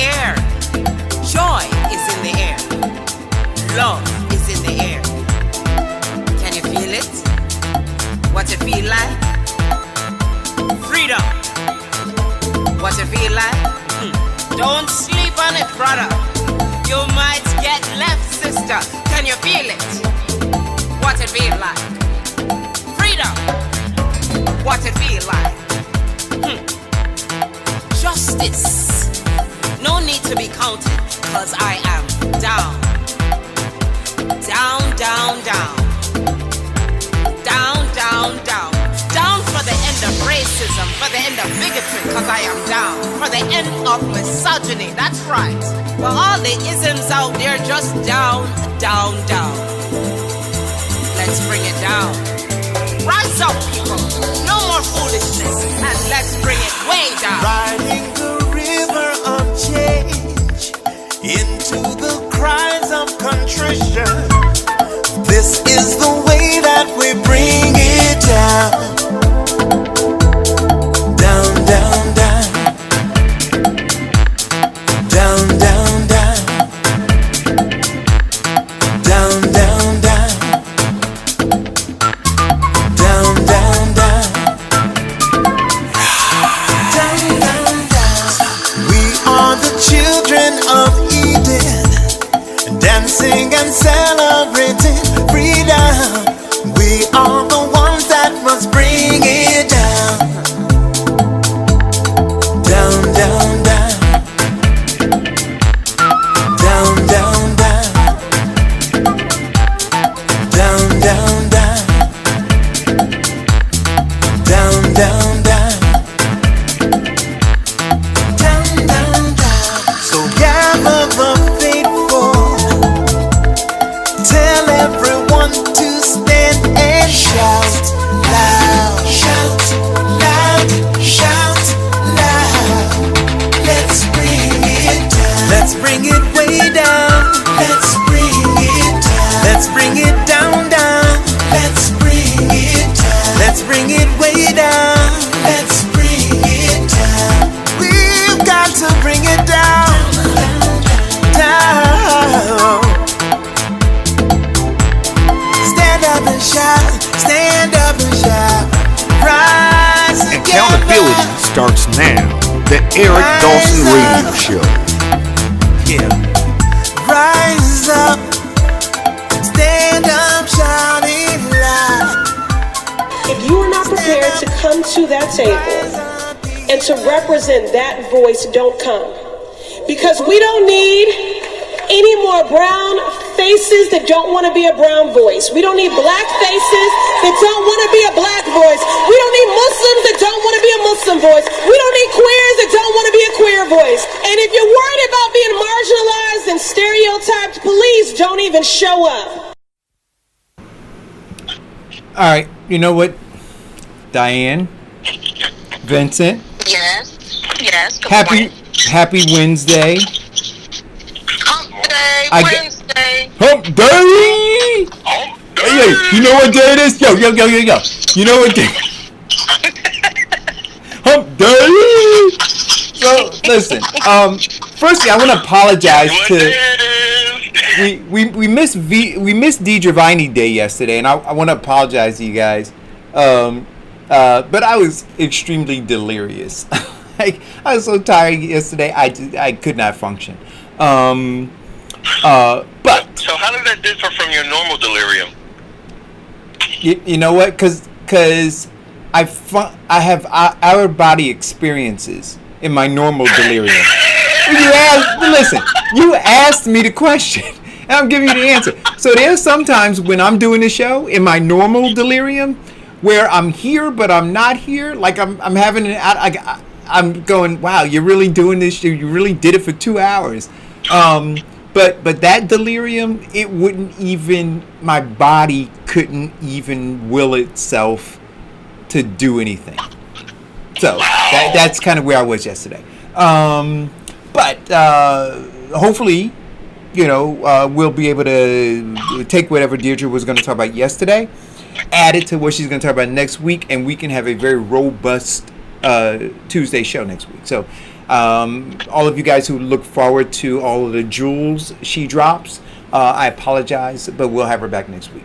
air. Joy is in the air. Love is in the air. Can you feel it? What it feel like? Freedom. What it feel like? Don't sleep on it, brother. You might get left, sister. Can you feel it? What it feel like? Freedom. What it feel like? Justice. No need to be counted, cause I am down. Down, down, down. Down, down, down. Down for the end of racism, for the end of bigotry, cause I am down. For the end of misogyny, that's right. For all the isms out there, just down, down, down. Let's bring it down. Rise up, people. No more foolishness, and let's bring it way down. Riding the river of change into the cries of contrition. This is the way that we bring it down. Down, down, down. Down, down, down. Down, down, down. Down, down, down. Down, down, down. We are the children of Eden, dancing and celebrating freedom. We are the ones that must bring it down. Down, down, down. Down, down, down. Down, down, down. Down, down, down. Down, down, down. So gather the faithful. Tell everyone to stand and shout loud. Shout loud. Shout loud. Let's bring it down. Let's bring it way down. Let's bring it down. Let's bring it down, down. Let's bring it down. Let's bring it way down. Let's bring it down. We've got to bring it down. Down. Stand up and shout. Stand up and shout. Rise together. Accountability starts now. The Eric Dawson Radio Show. Yeah. Rise up. Stand up, shouting loud. If you are not prepared to come to that table and to represent that voice, don't come. Because we don't need any more brown faces that don't want to be a brown voice. We don't need black faces that don't want to be a black voice. We don't need Muslims that don't want to be a Muslim voice. We don't need queers that don't want to be a queer voice. And if you're worried about being marginalized and stereotyped, please don't even show up. All right, you know what, Diane, Vincent. Yes. Yes. Good Happy morning. Happy Wednesday. Hump day. I get- Wednesday. Hump day. Hey, you know what day it is? Yo. You know what day? Hump day. So listen. Firstly, I want to apologize to. We missed Deidre Viney Day yesterday, and I want to apologize to you guys. But I was extremely delirious. I was so tired yesterday. I could not function. But so how does that differ from your normal delirium? you know what? Because I have out of body experiences in my normal delirium. You asked me the question, and I'm giving you the answer. So there's sometimes when I'm doing the show in my normal delirium, where I'm here but I'm not here. Like I'm having I'm going, wow, you're really doing this. You really did it for 2 hours. But that delirium, it wouldn't even. My body couldn't even will itself to do anything. So that's kind of where I was yesterday. But hopefully, we'll be able to take whatever Deirdre was going to talk about yesterday, add it to what she's going to talk about next week, and we can have a very robust Tuesday show next week. So All of you guys who look forward to all of the jewels she drops, I apologize, but we'll have her back next week.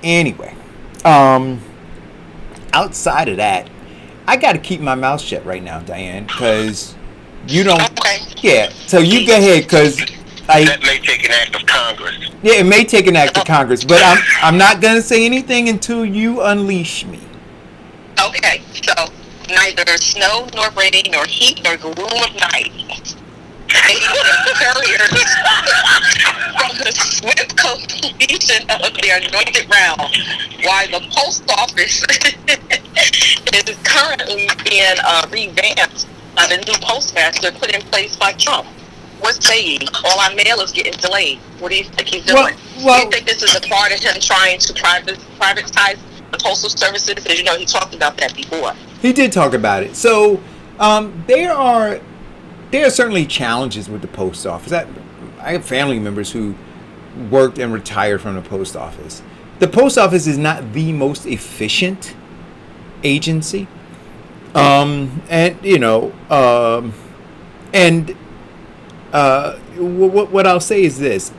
Anyway, outside of that, I got to keep my mouth shut right now, Diane, because you don't. Okay. Yeah, so you go ahead, because That may take an act of Congress. Yeah, it may take an act of Congress, but I'm not going to say anything until you unleash me. Okay, so neither snow nor rain nor heat nor gloom of night. Couriers from the swift completion of their anointed round, while the post office is currently being revamped by the new postmaster put in place by Trump. What say ye? All our mail is getting delayed. What do you think he's doing? Do you think this is a part of him trying to privatize the postal services? Because you know he talked about that before. He did talk about it. So there are certainly challenges with the post office. I have family members who worked and retired from the post office. The post office is not the most efficient agency, what I'll say is this: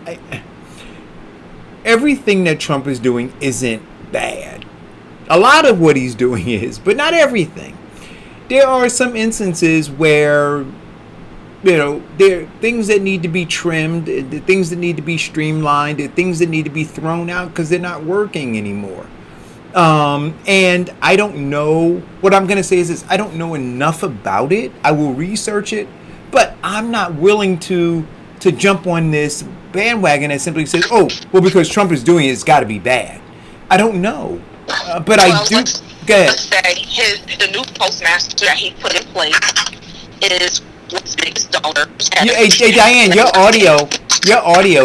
everything that Trump is doing isn't bad. A lot of what he's doing is, but not everything. There are some instances where, there are things that need to be trimmed, the things that need to be streamlined, the things that need to be thrown out because they're not working anymore. And I don't know. What I'm going to say is this: I don't know enough about it. I will research it, but I'm not willing to jump on this bandwagon that simply says, "Oh, well, because Trump is doing it, it's got to be bad." I don't know, but I do. Go ahead. Let's say the new postmaster that he put in place is what's biggest donor. Hey, Diane, your audio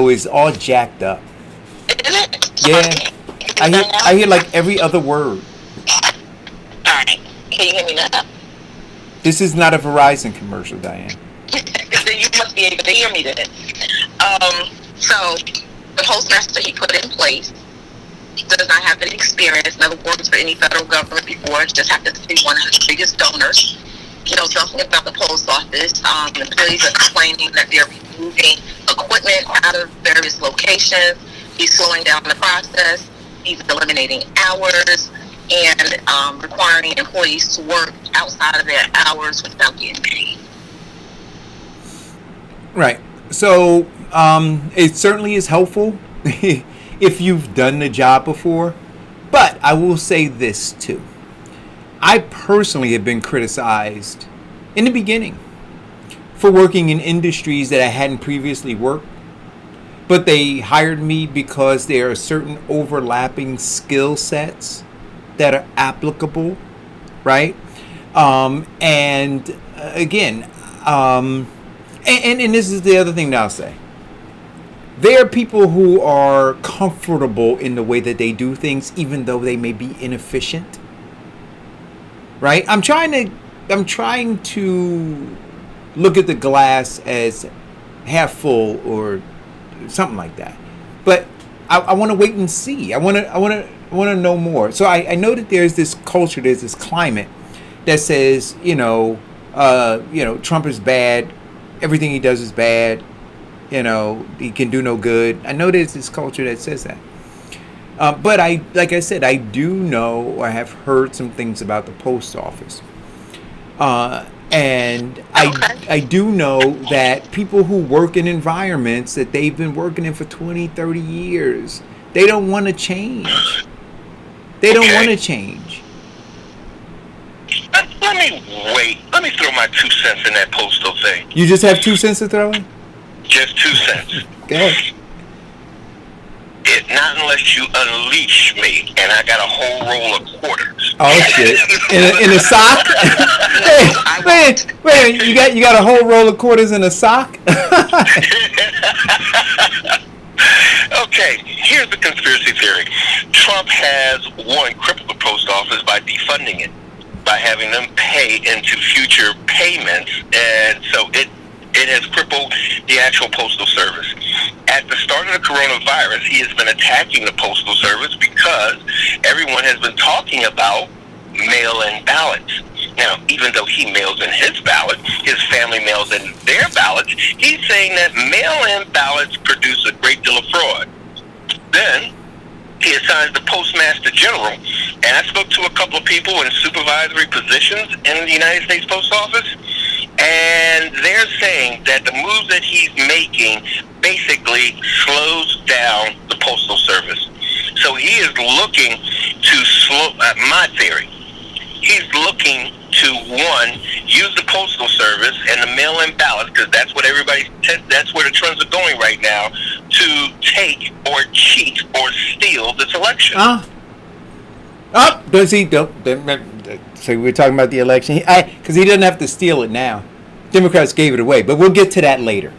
is all jacked up. Is it? Yeah. I hear like every other word. Alright. Can you hear me now? This is not a Verizon commercial, Diane. You must be able to hear me then. So the postmaster he put in place does not have any experience, never worked for any federal government before, just happens to be one of his biggest donors. He knows nothing about the post office. Employees are complaining that they're removing equipment out of various locations. He's slowing down the process. He's eliminating hours and requiring employees to work outside of their hours without getting paid. Right. So it certainly is helpful if you've done the job before. But I will say this too. I personally have been criticized in the beginning for working in industries that I hadn't previously worked. But they hired me because there are certain overlapping skill sets that are applicable, right? And this is the other thing that I'll say. There are people who are comfortable in the way that they do things, even though they may be inefficient, right? I'm trying to look at the glass as half full or something like that, but I want to wait and see. I want to know more. So I know that there's this culture, there's this climate that says, Trump is bad, everything he does is bad, he can do no good. I know there's this culture that says that, but like I said, I do know, or I have heard some things about the post office. And I do know that people who work in environments that they've been working in for 20, 30 years, they don't want to change. They don't want to change. Let me throw my 2 cents in that postal thing. You just have 2 cents to throw in? Just 2 cents. Go ahead. Not unless you unleash me, and I got a whole roll of quarters. Oh shit! In a sock? Wait! You got a whole roll of quarters in a sock? Okay, here's the conspiracy theory. Trump has, one, crippled the post office by defunding it, by having them pay into future payments, and so it has crippled the actual postal service. At the start of the coronavirus, he has been attacking the postal service because everyone has been talking about mail-in ballots. Now, even though he mails in his ballot, his family mails in their ballots, he's saying that mail-in ballots produce a great deal of fraud. Then he assigns the Postmaster General, and I spoke to a couple of people in supervisory positions in the United States Post Office, and they're saying that the moves that he's making basically slows down the Postal Service. So he is looking to slow, my theory, he's looking to, one, use the Postal Service and the mail-in ballots, because that's what that's where the trends are going right now, to take or cheat or steal this election. Does he? So we're talking about the election, because he doesn't have to steal it now. Democrats gave it away, but we'll get to that later.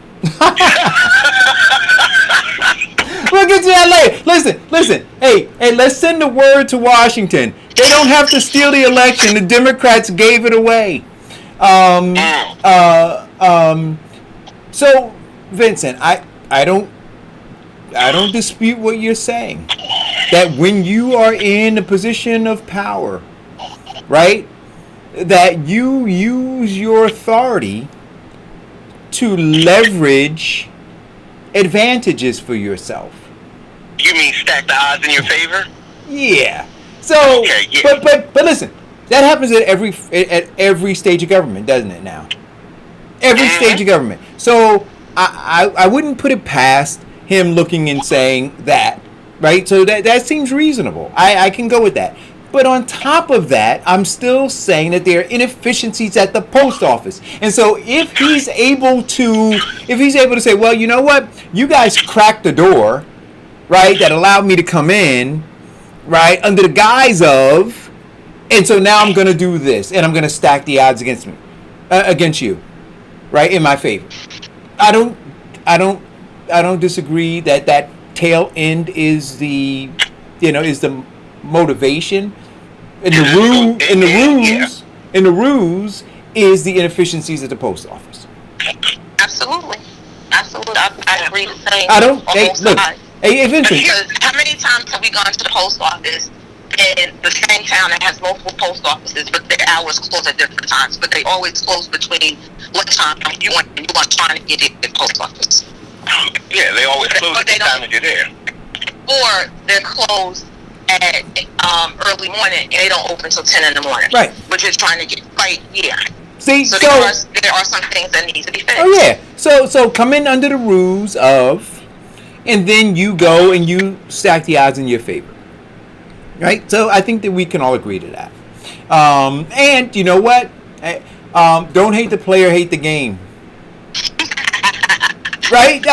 We'll get to that later. Listen. Hey, let's send the word to Washington. They don't have to steal the election. The Democrats gave it away. So, Vincent, I don't dispute what you're saying. That when you are in a position of power, right, that you use your authority to leverage advantages for yourself. You mean stack the odds in your favor? Yeah. So, okay, yeah. But listen, that happens at every stage of government, doesn't it? Now, every stage of government. So I wouldn't put it past him looking and saying that, right? So that seems reasonable. I can go with that. But on top of that, I'm still saying that there are inefficiencies at the post office. And so if he's able to say, well, you know what? You guys cracked the door, right, that allowed me to come in, right, under the guise of, and so now I'm going to do this, and I'm going to stack the odds against you, right, in my favor. I don't disagree that tail end is the motivation. In the ruse is the inefficiencies at the post office. Absolutely. I agree with saying. Hey, Vincent. Because how many times have we gone to the post office in the same town that has multiple post offices, but their hours close at different times, but they always close between what time you want trying to get in the post office. Yeah, they always close at the time that you're there. Or they're closed at early morning and they don't open until 10 in the morning. Right. Which is trying to get right. Yeah. See, so there are some things that need to be fixed. Oh yeah. So come in under the ruse of, and then you go and you stack the odds in your favor. Right? So I think that we can all agree to that. And you know what? Don't hate the player, hate the game. Right?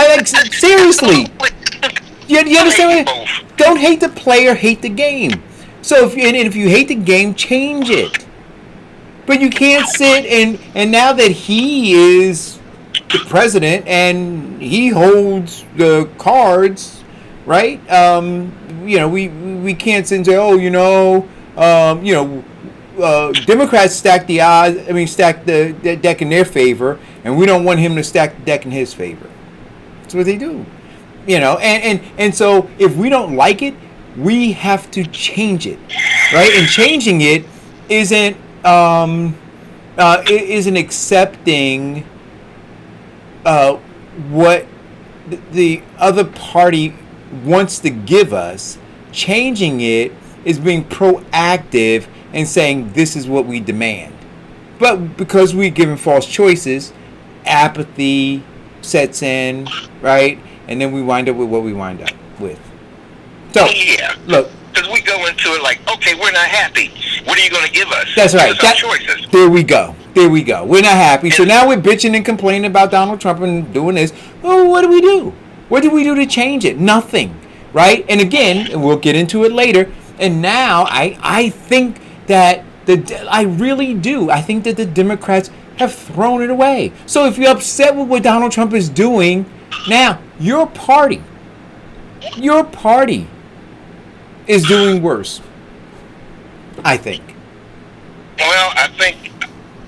Seriously. You understand what? Don't hate the player, hate the game. So if you hate the game, change it. But you can't sit and now that he is the president and he holds the cards, right? We can't sit and say, Democrats stack the odds. Stack the deck in their favor, and we don't want him to stack the deck in his favor. That's what they do. And so if we don't like it, we have to change it, right? And changing it isn't accepting what the other party wants to give us. Changing it is being proactive and saying this is what we demand. But because we're given false choices, apathy sets in, right? And then we wind up with what we wind up with. So, yeah. Look. Because we go into it like, okay, we're not happy. What are you going to give us? That's right. Give us our choices. There we go. We're not happy. So now we're bitching and complaining about Donald Trump and doing this. Well, what do we do? What do we do to change it? Nothing. Right? And again, and we'll get into it later. And now I think that I really do. I think that the Democrats have thrown it away. So if you're upset with what Donald Trump is doing, now your party is doing worse, I think. Well, I think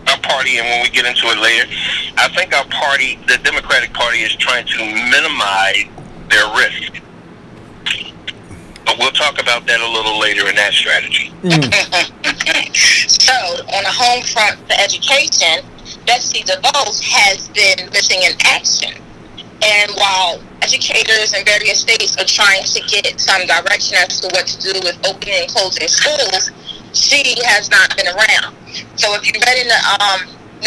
our party, and when we get into it later, I think our party, the Democratic Party, is trying to minimize their risk. But we'll talk about that a little later in that strategy. So, on the home front for education, Betsy DeVos has been missing in action. And while educators in various states are trying to get some direction as to what to do with opening and closing schools, she has not been around. So if you read in the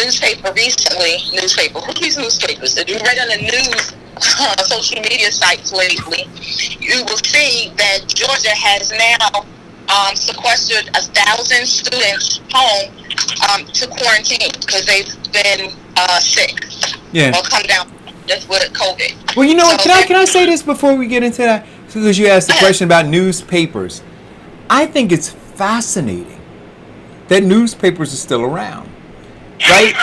newspaper recently, who reads newspapers? If you read on the news, social media sites lately, you will see that Georgia has now sequestered 1,000 students home to quarantine because they've been sick or come down with COVID. Well, you know what? Can I say this before we get into that? Because you asked the question about newspapers. I think it's fascinating that newspapers are still around, right?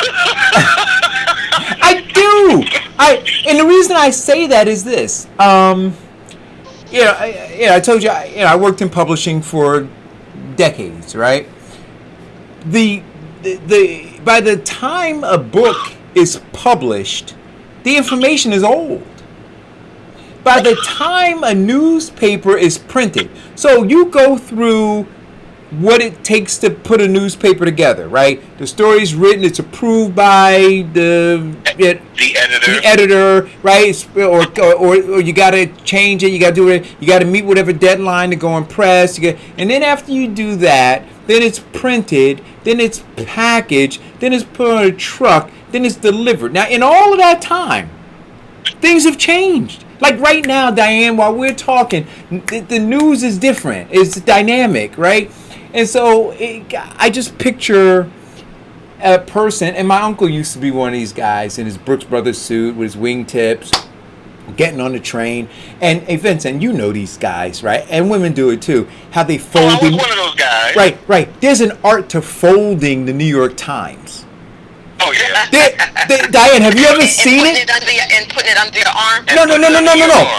I do. And the reason I say that is this. I told you, I worked in publishing for decades, right? By the time a book is published, the information is old. By the time a newspaper is printed, so you go through what it takes to put a newspaper together, right? The story's written, it's approved by the editor, right? Or you got to change it, you got to do it, you got to meet whatever deadline to go and press. And then after you do that, then it's printed, then it's packaged, then it's put on a truck, then it's delivered. Now, in all of that time, things have changed. Like right now, Diane, while we're talking, the news is different. It's dynamic, right? And so I just picture a person, and my uncle used to be one of these guys in his Brooks Brothers suit with his wingtips, getting on the train. And hey, Vincent, you know these guys, right? And women do it too. How they fold. I was one of those guys. Right. There's an art to folding the New York Times. Oh yeah. Diane, have you ever seen it? And putting it under your arm? No.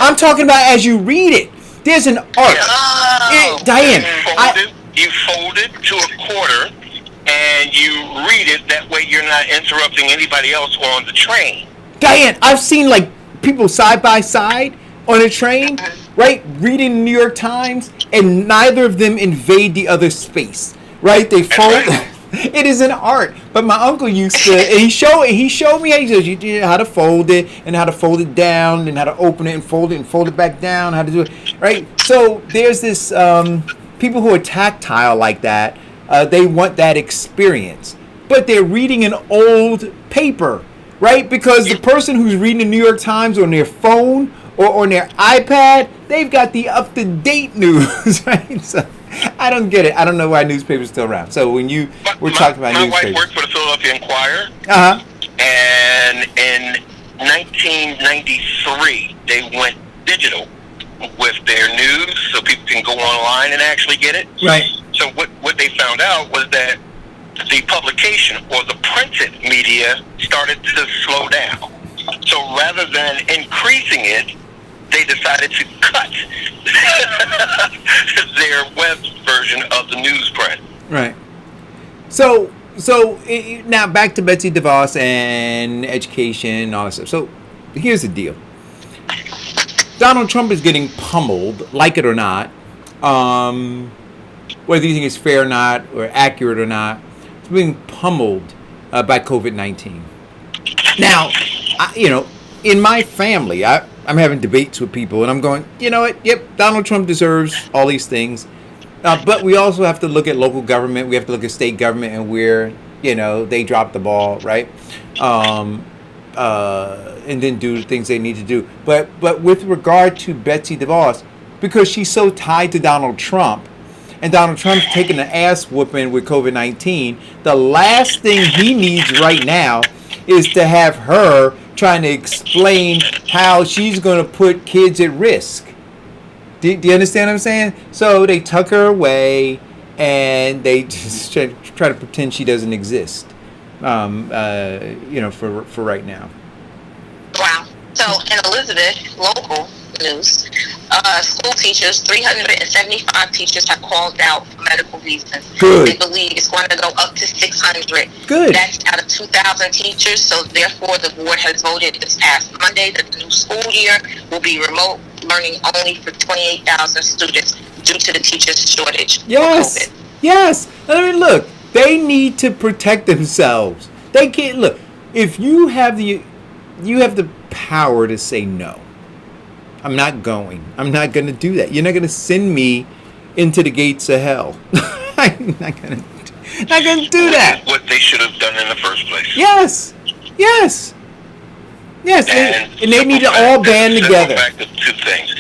I'm talking about as you read it. There's an art. Diane, you fold it to a quarter and you read it. That way you're not interrupting anybody else on the train. Diane, I've seen like people side by side on a train, right? Reading the New York Times, and neither of them invade the other space, right? They fold. Right. It is an art. But my uncle used to, and he showed me how to fold it and how to fold it down and how to open it and fold it back down, how to do it, right? So there's this, people who are tactile like that, they want that experience. But they're reading an old paper, right? Because the person who's reading the New York Times on their phone or on their iPad, they've got the up-to-date news, right? So I don't get it. I don't know why newspapers are still around. So when we're talking about newspapers. My wife worked for the Philadelphia Inquirer. Uh-huh. And in 1993, they went digital with their news so people can go online and actually get it. Right. So what they found out was that the publication or the printed media started to slow down. So rather than increasing it, they decided to cut their web version of the newsprint. Right. So now back to Betsy DeVos and education and all that stuff. So here's the deal. Donald Trump is getting pummeled, like it or not, whether you think it's fair or not, or accurate or not. It's being pummeled by COVID-19. Now, in my family, I'm having debates with people, and I'm going, you know what? Yep, Donald Trump deserves all these things. But we also have to look at local government. We have to look at state government and where, they dropped the ball, right? And then do the things they need to do. But with regard to Betsy DeVos, because she's so tied to Donald Trump, and Donald Trump's taking an ass whooping with COVID-19, the last thing he needs right now is to have her trying to explain how she's going to put kids at risk. Do you understand what I'm saying? So they tuck her away and they just try to pretend she doesn't exist, for right now. Wow. So in Elizabeth, local news, school teachers, 375 teachers have called out for medical reasons. Good. They believe it's going to go up to 600. Good. That's out of 2,000 teachers. So therefore, the board has voted this past Monday that the new school year will be remote learning only for 28,000 students due to the teachers' shortage. Yes. For COVID. Yes. I mean, look, they need to protect themselves. They can't look. If you have the power to say no. I'm not going. I'm not going to do that. You're not going to send me into the gates of hell. I'm not going to do that. What they should have done in the first place. Yes. Yes. Yes. And they need to all band together. Back to two things.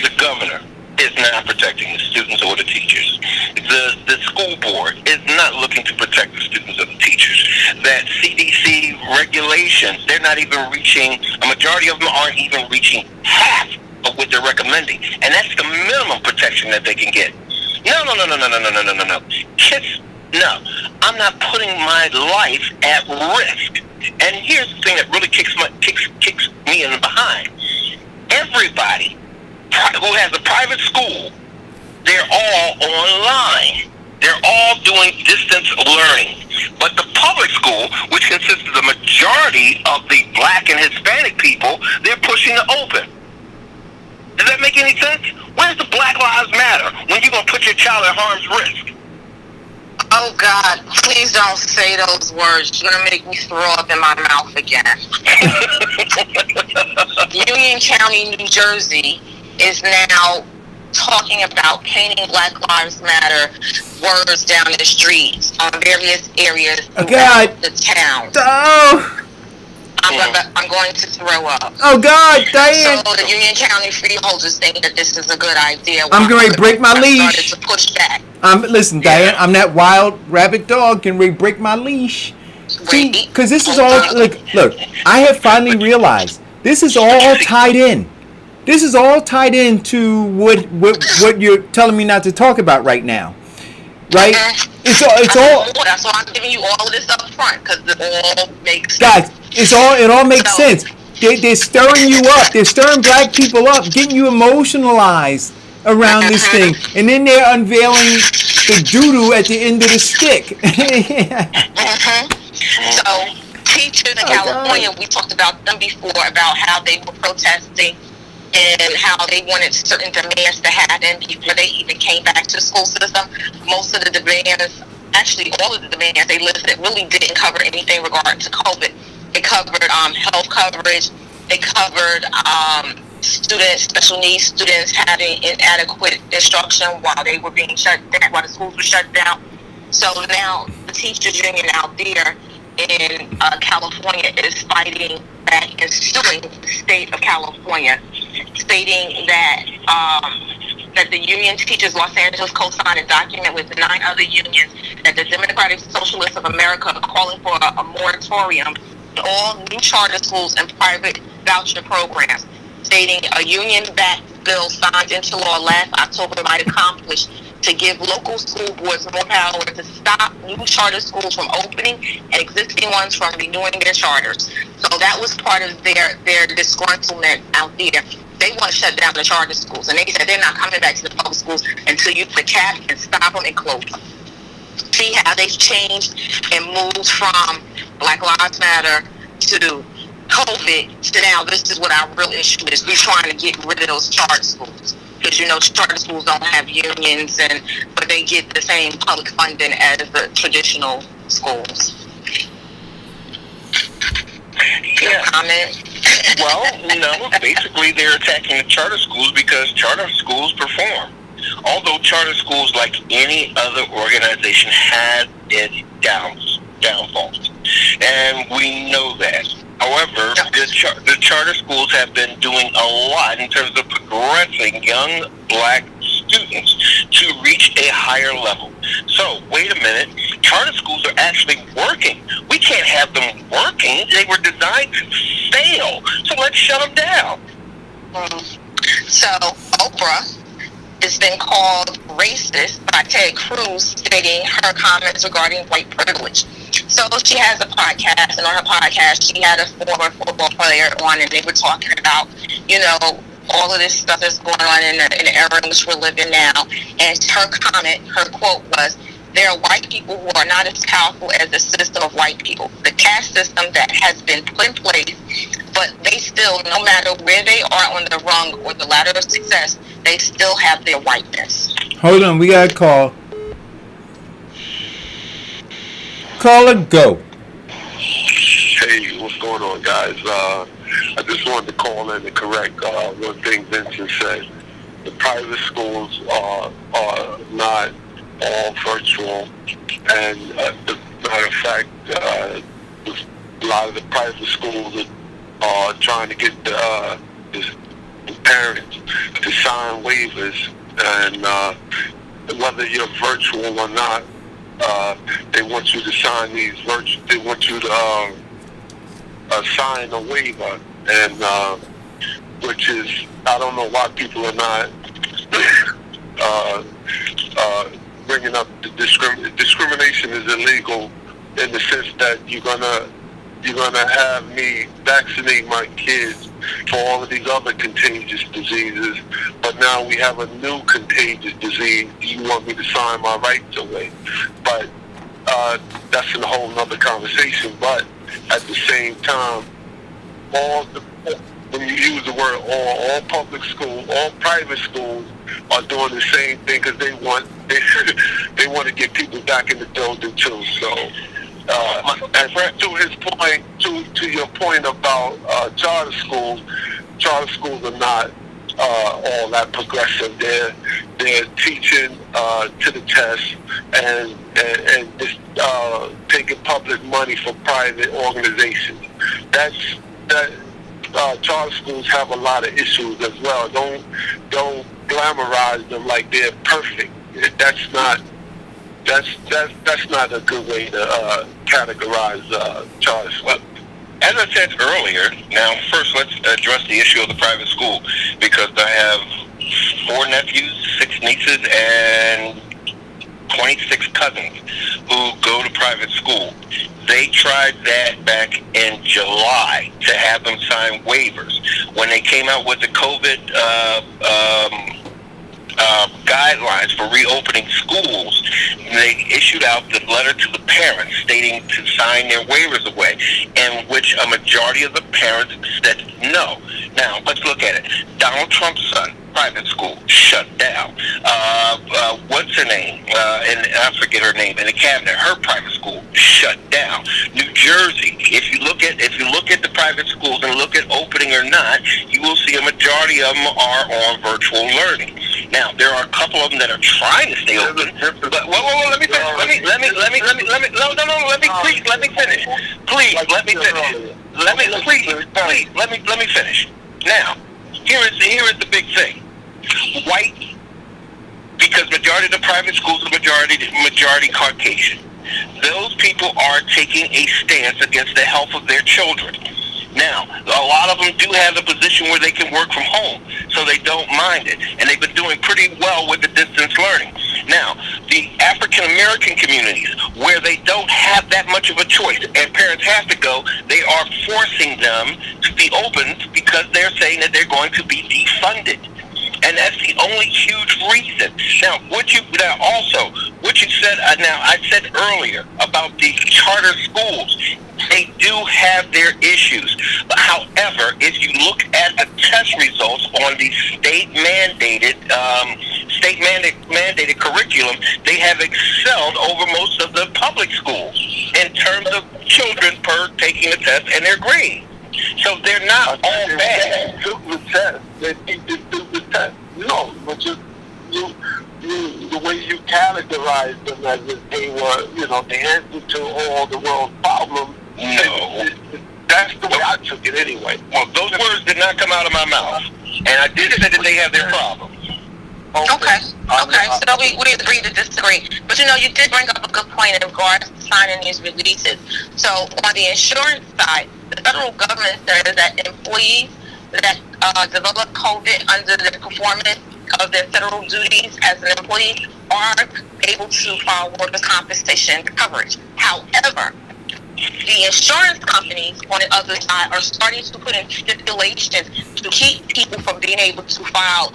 The governor is not protecting the students or the teachers. The school board is not looking to protect the students or the teachers. That CDC regulations, they're not even reaching, a majority of them aren't even reaching half of what they're recommending. And that's the minimum protection that they can get. No. Kids, no. I'm not putting my life at risk. And here's the thing that really kicks me in the behind. Everybody who has a private school, they're all online. They're all doing distance learning. But the public school, which consists of the majority of the black and Hispanic people, they're pushing to open. Does that make any sense? Where's the Black Lives Matter when you're going to put your child at harm's risk? Oh, God, please don't say those words. You're going to make me throw up in my mouth again. Union County, New Jersey is now talking about painting Black Lives Matter words down the streets on various areas throughout the town. Oh. I'm going to throw up. Oh, God, Diane. So the Union County freeholders think that this is a good idea. I'm going to break my leash. Started to push back. Listen, Diane, I'm that wild rabbit dog. Can we break my leash? See, because this is all, look, I have finally realized this is all tied in. This is all tied into what you're telling me not to talk about right now. Right? It's all. That's why I'm giving you all of this up front, because it all makes sense. Guys, it all makes So, sense. They're stirring you up. They're stirring black people up, getting you emotionalized around this thing, and then they're unveiling the doo-doo at the end of the stick. So, teachers in California, we talked about them before, about how they were protesting and how they wanted certain demands to happen before they even came back to the school system. Most of the demands, actually all of the demands they listed, really didn't cover anything regarding to COVID. It covered health coverage. It covered special needs students having inadequate instruction while they were being shut down, while the schools were shut down. So now the teachers union out there in California is fighting back and suing the state of California, stating that that the Union Teachers Los Angeles co-signed a document with 9 other unions that the Democratic Socialists of America are calling for a moratorium on all new charter schools and private voucher programs, stating a union-backed bill signed into law last October might accomplish to give local school boards more power to stop new charter schools from opening and existing ones from renewing their charters. So that was part of their disgruntlement out there. They want to shut down the charter schools, and they said they're not coming back to the public schools until you put a cap and stop them and close them. See how they've changed and moved from Black Lives Matter to COVID to now this is what our real issue is. We're trying to get rid of those charter schools. Because, you know, charter schools don't have unions, but they get the same public funding as the traditional schools. Yeah. Comment? Well, no, basically they're attacking the charter schools because charter schools perform. Although charter schools, like any other organization, has its downfalls. And we know that. However, the charter schools have been doing a lot in terms of progressing young black students to reach a higher level. So, wait a minute. Charter schools are actually working. We can't have them working. They were designed to fail. So let's shut them down. So, Oprah has been called racist by Ted Cruz, stating her comments regarding white privilege. So she has a podcast, and on her podcast, she had a former football player on, and they were talking about, you know, all of this stuff that's going on in the era in which we're living now. And her comment, her quote was, "There are white people who are not as powerful as the system of white people, the caste system that has been put in place, but they still, no matter where they are on the rung or the ladder of success, they still have their whiteness." Hold on, we got a call. Caller, go. Hey, what's going on, guys? I just wanted to call in and correct one thing Vincent said. The private schools are not all virtual, and as a matter of fact, a lot of the private schools are trying to get the parents to sign waivers, and whether you're virtual or not, they want you to sign these they want you to sign a waiver, and which is, I don't know why people are not bringing up the discrimination is illegal in the sense that you're gonna have me vaccinate my kids for all of these other contagious diseases, but now we have a new contagious disease. You want me to sign my rights away? But that's a whole nother conversation. But at the same time, when you use the word all public schools, all private schools are doing the same thing because they want to get people back in the building too. So, and to his point, to your point about charter schools are not all that progressive. They're teaching to the test and just taking public money for private organizations. Charter schools have a lot of issues as well. Don't glamorize them like they're perfect. That's not a good way to categorize charter schools. As I said earlier, now first let's address the issue of the private school, because I have 4 nephews, 6 nieces, and 26 cousins who go to private school. They tried that back in July to have them sign waivers. When they came out with the COVID guidelines for reopening schools, they issued out the letter to the parents stating to sign their waivers away, in which a majority of the parents said no. Now, let's look at it. Donald Trump's son, private school, shut down. What's her name? And I forget her name. In the cabinet, her private school shut down. New Jersey. If you look at the private schools and look at opening or not, you will see a majority of them are on virtual learning. Now, there are a couple of them that are trying to stay open. But let me finish. Let me finish. Please, let me finish. Let me finish. Now, here is the big thing. White, because majority of the private schools are majority Caucasian. Those people are taking a stance against the health of their children. Now, a lot of them do have a position where they can work from home, so they don't mind it, and they've been doing pretty well with the distance learning. Now, the African American communities, where they don't have that much of a choice, and parents have to go, they are forcing them to be open because they're saying that they're going to be defunded. And that's the only huge reason. Now, what you said, I said earlier about the charter schools, they do have their issues. However, if you look at the test results on the state mandated curriculum, they have excelled over most of the public schools in terms of children per taking the test and their grades. So they're not all bad. They think they do the test. No, but the way you categorize them as if they were, the answer to all the world's problems. No. That's the way I took it anyway. Well, those words did not come out of my mouth. And I did say that they have their problems. Okay. So we agree to disagree. But you did bring up a good point in regards to signing these releases. So on the insurance side, the federal government says that employees that develop COVID under the performance of their federal duties as an employee are able to file workers' compensation coverage. However, the insurance companies on the other side are starting to put in stipulations to keep people from being able to file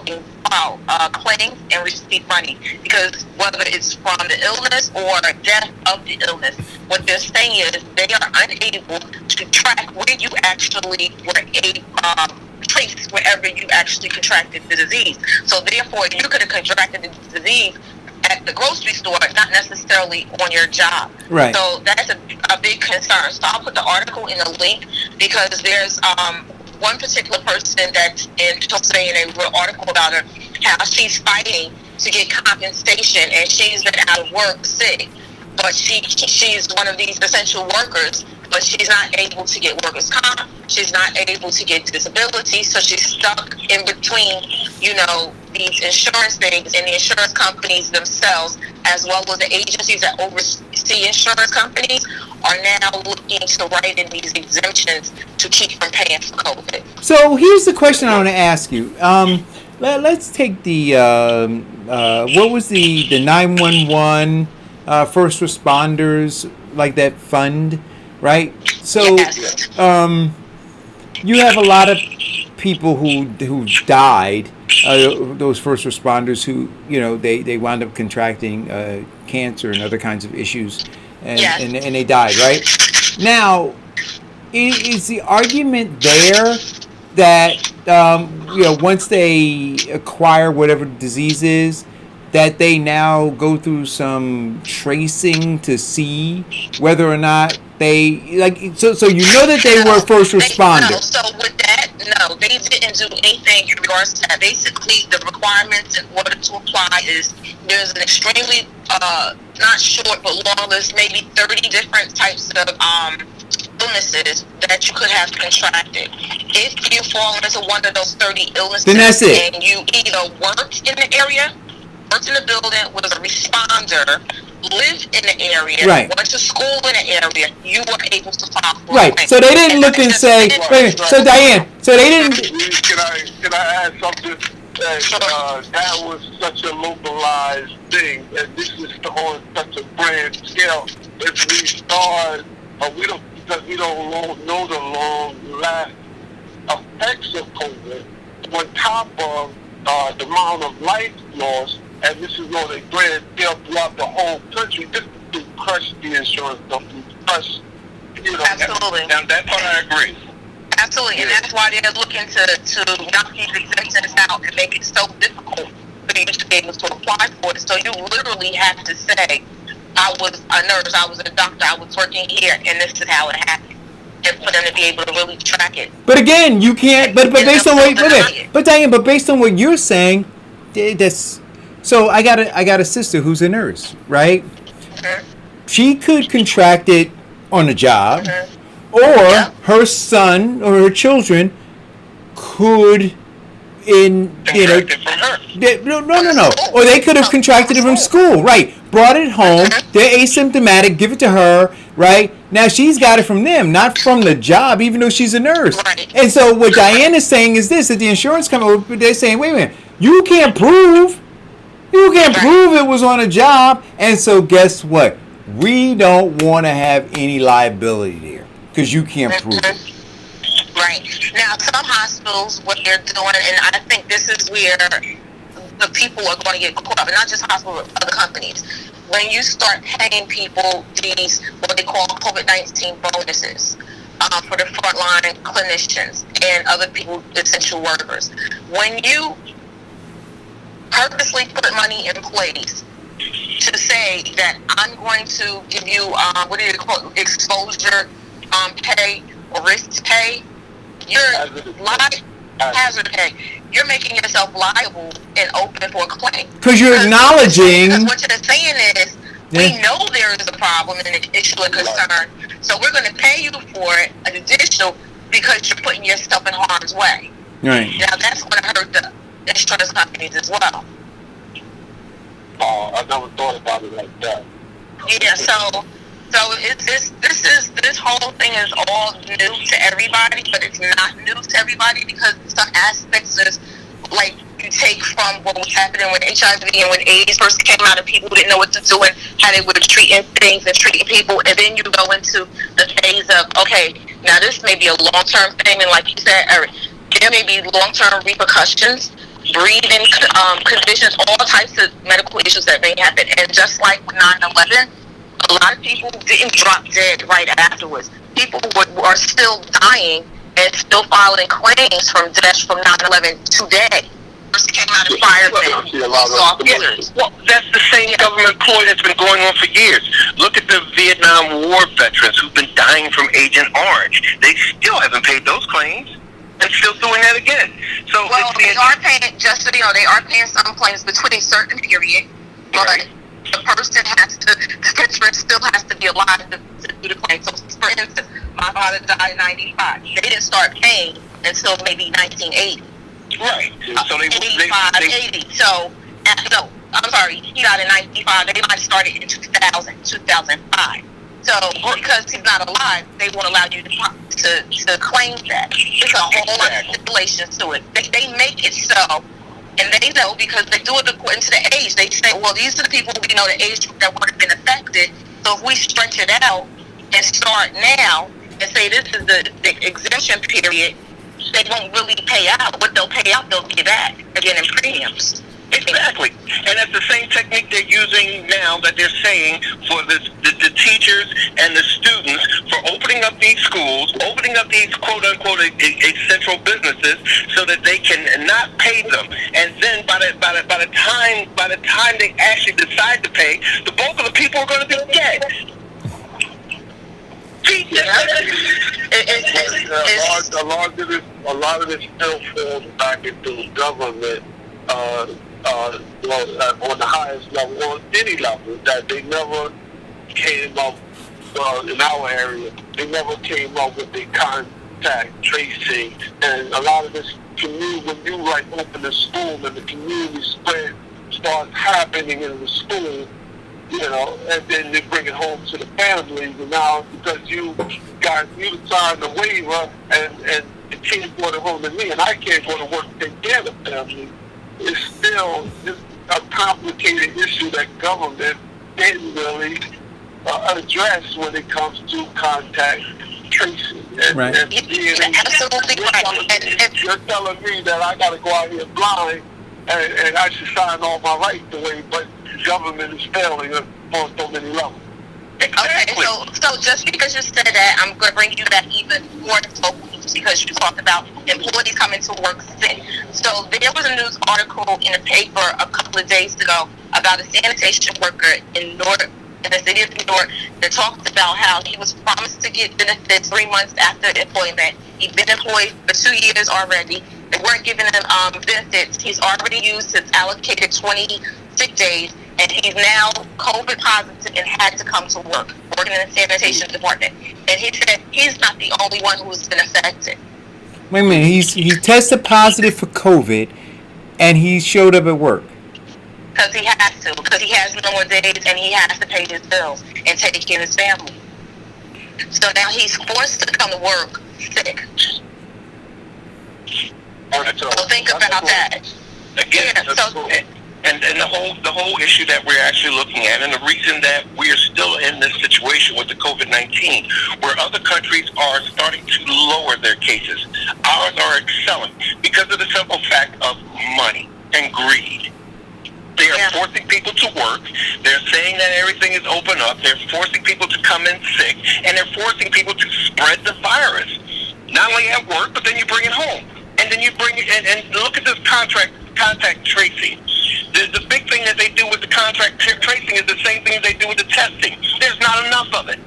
claims and receive money, because whether it's from the illness or death of the illness, what they're saying is they are unable to track where you actually were place wherever you actually contracted the disease. So therefore, you could have contracted the disease at the grocery store, not necessarily on your job. Right. So that's a big concern. So I'll put the article in the link, because there's one particular person that's in Pennsylvania, and they wrote an article about her, how she's fighting to get compensation, and she's been out of work sick. But she's one of these essential workers, but she's not able to get workers' comp. She's not able to get disability, so she's stuck in between, these insurance things, and the insurance companies themselves, as well as the agencies that oversee insurance companies, are now looking to write in these exemptions to keep from paying for COVID. So here's the question I want to ask you. Let's take the what was the 911 first responders, like that fund, right? So Yes. You have a lot of people who died, those first responders who they wound up contracting cancer and other kinds of issues, and Yes. and they died, right? Now, is the argument there that once they acquire whatever disease is, that they now go through some tracing to see whether or not they so that they were first responders? So with that, no, they didn't do anything in regards to that. Basically, the requirements in order to apply is there's an extremely not short but long list, maybe 30 different types of illnesses that you could have contracted. If you fall into one of those 30 illnesses, Then that's it. and you either worked in the area, worked in the building, was a responder, lived in the area, Right. went to school in the area, you were able to file for a Right. claim. So they didn't look and say, wait a minute. So Diane, so they didn't. Can I add something? That was such a localized thing, and this is on such a grand scale. If we start, because we don't know the long-lasting effects of COVID, on top of the amount of life loss, and this is on a grand scale throughout the whole country. This is to crush the insurance companies, crush, Absolutely. Now that part I agree. Absolutely, and that's why they're looking to knock these exemptions out and make it so difficult for you to be able to apply for it. So you literally have to say, I was a nurse, I was a doctor, I was working here, and this is how it happened. And for them to be able to really track it. But again, you can't. But based on Diane, but based on what you're saying, that's. So I got a sister who's a nurse, right? Mm-hmm. She could contract it on the job, Mm-hmm. or her son or her children could, Contracted from her. no. Or they could have contracted it from school, right? Brought it home. They're asymptomatic. Give it to her, right? Now she's got it from them, not from the job, even though she's a nurse. Right. And so what Diane is saying is this: that the insurance company, they're saying, wait a minute, you can't prove it was on a job, and so guess what? We don't want to have any liability there because you can't prove it. Right. Now, some hospitals, what they're doing, and I think this is where the people are going to get caught up, and not just hospitals, but other companies. When you start paying people these, what they call COVID-19 bonuses, for the frontline clinicians and other people, essential workers, when you purposely put money in place to say that I'm going to give you, what do you call it, exposure pay or risk pay, you're hazard pay. You're making yourself liable and open for a claim. Because you're acknowledging. Because what you're saying is, we know there is a problem and an issue and concern, so we're going to pay you for it, an additional, because you're putting yourself in harm's way. Right. Now that's going to hurt the insurance companies as well. I never thought about it like that. Yeah, so this whole thing is all new to everybody, but it's not new to everybody because some aspects is like you take from what was happening with HIV and when AIDS first came out and people didn't know what to do and how they were treating things and treating people, and then you go into the phase of, okay, now this may be a long-term thing, and like you said, Eric, there may be long-term repercussions, breathing conditions, all types of medical issues that may happen. And just like 9/11, a lot of people didn't drop dead right afterwards. People were still dying and still filing claims from deaths from 9/11 today. First came out of firemen, police officers. Well, that's the same government ploy that's been going on for years. Look at the Vietnam War veterans who've been dying from Agent Orange. They still haven't paid those claims and still doing that again. So well, they are paying, just so you know, they are paying some claims between a certain period, but right. The person has to, the veteran still has to be alive to do the claim. So, for instance, my father died in 95. They didn't start paying until maybe 1980. Right. So they 80. So, no, I'm sorry, he died in 95. They might have started in 2005. So, because he's not alive, they won't allow you to claim that. There's a whole lot of stipulations to it. They make it so, and they know because they do it according to the age. They say, well, these are the people we know the age group that would have been affected. So if we stretch it out and start now and say this is the exemption period, they won't really pay out. What they'll pay out, they'll give back again in premiums. Exactly. And that's the same technique they're using now that they're saying for the teachers and the students for opening up these schools, opening up these quote-unquote essential businesses so that they can not pay them. And then by the time they actually decide to pay, the bulk of the people are going to be dead. A lot of this still falls back into government. On the highest level, on any level, that they never came up in our area. They never came up with the contact tracing, and a lot of this community. When you open the school and the community spread starts happening in the school, and then they bring it home to the families. And now because you signed the waiver, and the kids brought it home to me, and I can't go to work to take care of the family. It's still a complicated issue that government didn't really address when it comes to contact tracing. Right. Absolutely right. You're telling me that I got to go out here blind and I should sign all my rights away, but government is failing on so many levels. Okay, so just because you said that, I'm going to bring you that even more so because you talked about employees coming to work sick. So there was a news article in the paper a couple of days ago about a sanitation worker in the city of New York that talked about how he was promised to get benefits 3 months after employment. He'd been employed for 2 years already. They weren't giving him benefits. He's already used his allocated 20 sick days, and he's now COVID positive and had to come to work, working in the sanitation department. And he said he's not the only one who's been affected. Wait a minute, he tested positive for COVID, and he showed up at work. Because he has to, because he has no more days, and he has to pay his bills and take care of his family. So now he's forced to come to work sick. So think about that. Again, and the whole issue that we're actually looking at, and the reason that we are still in this situation with the COVID-19, where other countries are starting to lower their cases, ours are excelling because of the simple fact of money and greed. They are forcing people to work. They're saying that everything is open up. They're forcing people to come in sick, and they're forcing people to spread the virus. Not only at work, but then you bring it home. And then you bring it, and look at this contact tracing. The big thing that they do with the contact tracing is the same thing they do with the testing. There's not enough of it.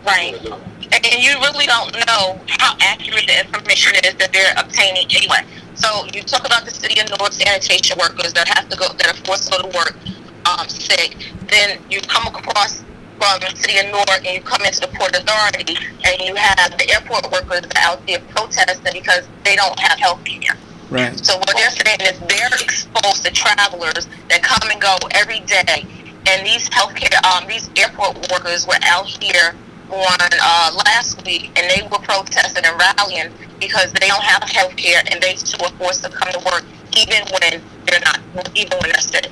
Right. And you really don't know how accurate the information is that they're obtaining anyway. So you talk about the city of Newark sanitation workers that are forced to go to work sick. Then you come across from the city of Newark and you come into the Port Authority and you have the airport workers out there protesting because they don't have health care. Right. So what they're saying is they're exposed to travelers that come and go every day. And these these airport workers were out here on last week, and they were protesting and rallying because they don't have health care, and they too are forced to come to work even when they're sick.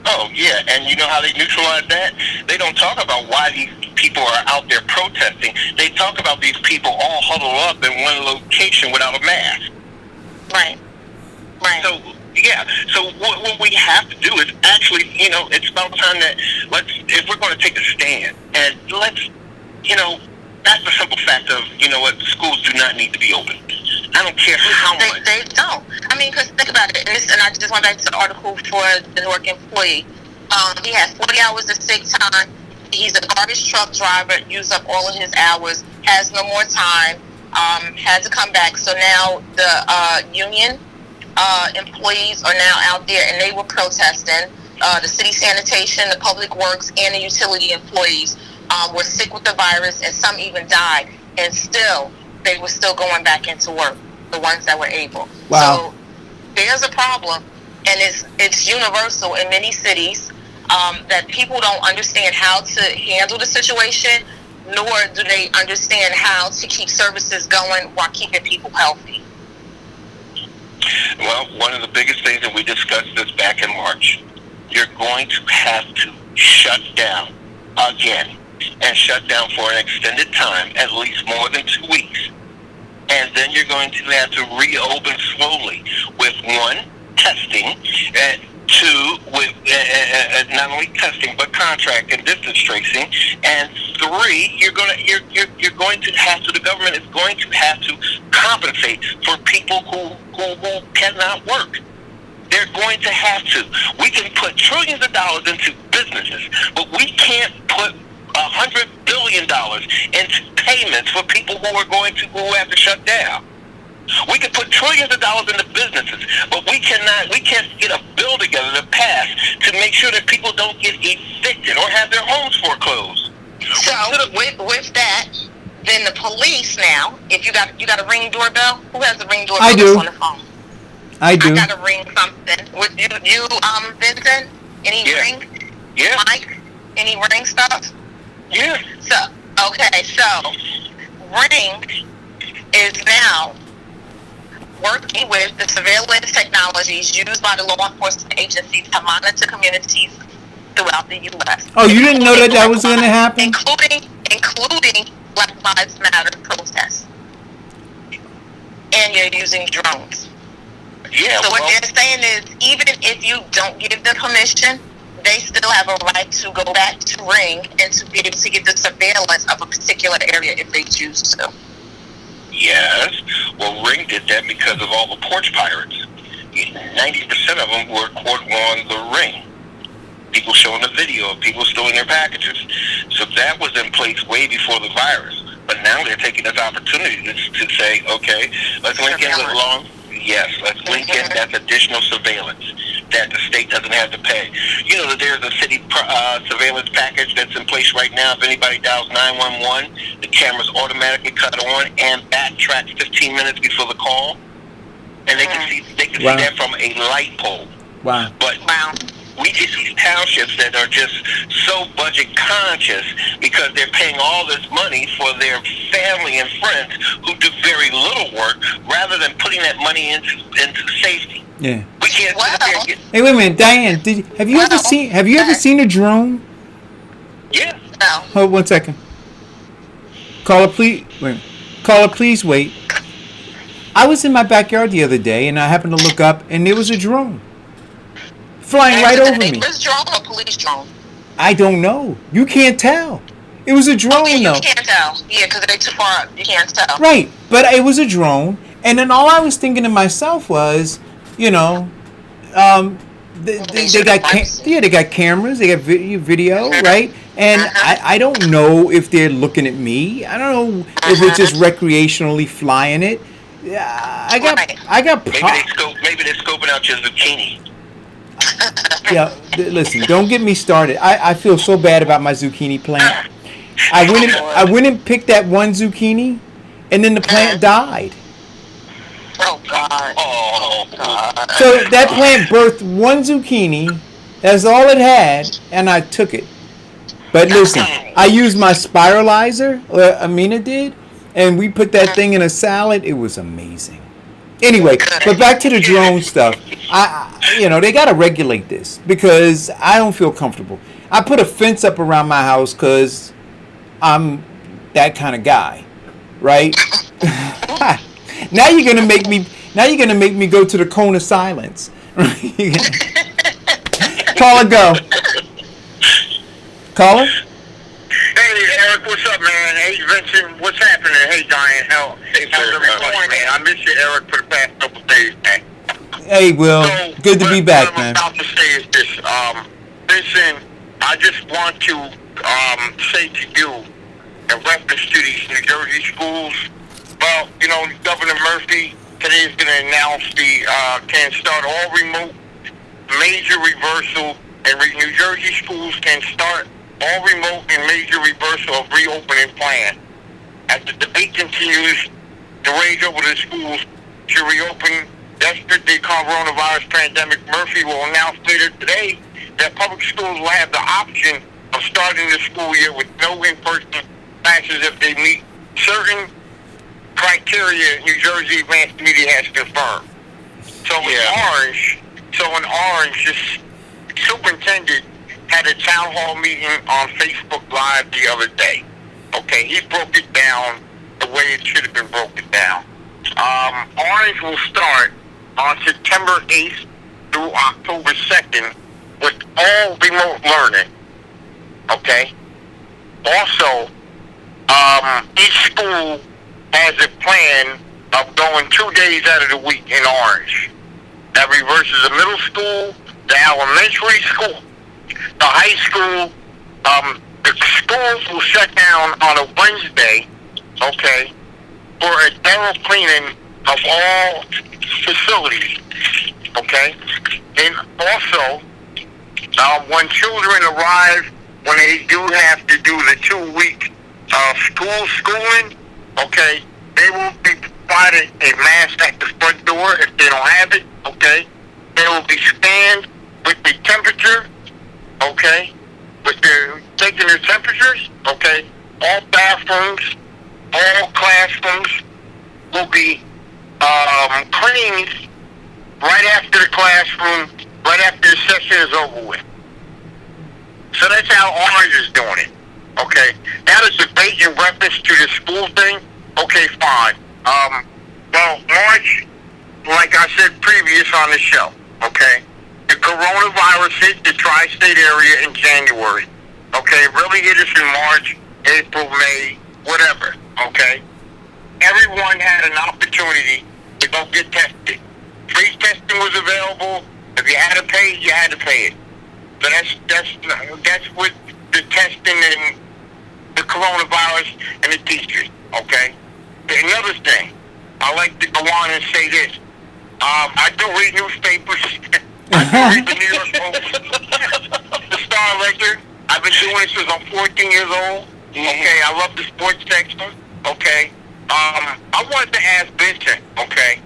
Oh, yeah, and you know how they neutralize that? They don't talk about why these people are out there protesting. They talk about these people all huddled up in one location without a mask. Right. So, yeah, so what we have to do is actually, it's about time that if we're going to take a stand, and let's That's the simple fact of, you know what, schools do not need to be open. I don't care how much. They don't. I mean, because think about it. And I just went back to the article for the Newark employee. He has 40 hours of sick time. He's a garbage truck driver, used up all of his hours, has no more time, had to come back. So now the union employees are now out there, and they were protesting. The city sanitation, the public works, and the utility employees were sick with the virus, and some even died. And still, they were still going back into work, the ones that were able. Wow. So there's a problem, and it's universal in many cities. That people don't understand how to handle the situation, nor do they understand how to keep services going while keeping people healthy. Well, one of the biggest things, and we discussed this back in March, you're going to have to shut down again, and shut down for an extended time, at least more than 2 weeks. And then you're going to have to reopen slowly with one, testing, and two, with not only testing but contract and distance tracing, and three, you're going to have to. The government is going to have to compensate for people who cannot work. They're going to have to. We can put trillions of dollars into businesses, but we can't put $100 billion into payments for people who have to shut down. We can put trillions of dollars into businesses, but we can't get a bill together to pass to make sure that people don't get evicted or have their homes foreclosed. So with that, then the police now, if you got a Ring doorbell, who has a Ring doorbell? I do. On the phone? I do. I got to ring something. With you, Vincent? Any ring? Yeah. Mike? Any ring stuff? Yeah. So Ring is now working with the surveillance technologies used by the law enforcement agencies to monitor communities throughout the U.S. Oh, you didn't know that was going to happen? Including Black Lives Matter protests. And you're using drones. Yeah. So what they're saying is, even if you don't give them permission, they still have a right to go back to Ring and to be able to get the surveillance of a particular area if they choose to. Yes. Well, Ring did that because of all the porch pirates. 90% of them were caught on the Ring. People showing the video of people stealing their packages. So that was in place way before the virus. But now they're taking this opportunity to say, okay, let's link in with long. Yes, let's link in that additional surveillance that the state doesn't have to pay. You know that there's a city surveillance package that's in place right now. If anybody dials 911, the cameras automatically cut on and backtrack 15 minutes before the call, and they can see that from a light pole. Wow. But we get these townships that are just so budget conscious because they're paying all this money for their family and friends who do very little work, rather than putting that money into safety. Yeah. We can't sit there and get. Hey, wait a minute, Diane. Have you ever seen a drone? Yeah. No. Hold 1 second. Caller, please. Wait. Caller, please wait. I was in my backyard the other day, and I happened to look up, and there was a drone flying right over me. Was drone or police drone? I don't know. You can't tell. It was a drone, though. You can't tell. Yeah, because they're too far up. You can't tell. Right, but it was a drone, and then all I was thinking to myself was, you know, they got cameras, they got video, right? And I don't know if they're looking at me. I don't know if it's just recreationally flying it. I got. Maybe they're scoping out your zucchini. Yeah, listen, don't get me started. I feel so bad about my zucchini plant. I went and picked that one zucchini, and then the plant died. Oh God. Oh God. So that plant birthed one zucchini. That's all it had, and I took it. But listen, I used my spiralizer, or Amina did, and we put that thing in a salad. It was amazing. Anyway, but back to the drone stuff. They got to regulate this because I don't feel comfortable. I put a fence up around my house because I'm that kind of guy, right? Now you're gonna make me go to the cone of silence. Caller, go. Caller? Hey, Hey, Eric, what's up, man? Hey, Vincent, what's happening? Hey, Diane, how's everyone, man? I miss you, Eric, for the past couple of days, man. Hey, Will. Good to be back, man. What I'm about to say is this. Vincent, I just want to say to you, in reference to these New Jersey schools, well, you know, Governor Murphy today is going to announce the can start all remote major reversal, and New Jersey schools can start all remote and major reversal of reopening plan. As the debate continues to rage over the schools to reopen desperate the coronavirus pandemic, Murphy will announce later today that public schools will have the option of starting the school year with no in-person classes if they meet certain criteria New Jersey Advanced Committee has confirmed. So in Orange, the superintendent had a town hall meeting on Facebook Live the other day. Okay, he broke it down the way it should have been broken down. Orange will start on September 8th through October 2nd with all remote learning. Okay? Also, each school has a plan of going 2 days out of the week in Orange. That reverses the middle school, the elementary school, the high school. The schools will shut down on a Wednesday, okay, for a thorough cleaning of all facilities, okay? And also, when children arrive, when they do have to do the 2-week schooling, okay, they will be provided a mask at the front door if they don't have it, okay? They will be scanned with the temperature, okay? With their taking their temperatures, okay? All bathrooms, all classrooms will be cleaned right after the classroom, right after the session is over with. So that's how Orange is doing it, okay? Now the debate in reference to the school thing, okay, fine. Well, March, like I said previous on the show, okay? The coronavirus hit the tri-state area in January. Okay, it really hit us in March, April, May, whatever. Okay? Everyone had an opportunity to go get tested. Free testing was available. If you had to pay it, you had to pay it. So that's what the testing and the coronavirus and the teachers. Okay? Another thing, I like to go on and say this. I do read newspapers. I do read the New York Post, the Star Ledger. I've been doing it since I'm 14 years old. Okay, I love the sports section. Okay, I wanted to ask Vincent. Okay,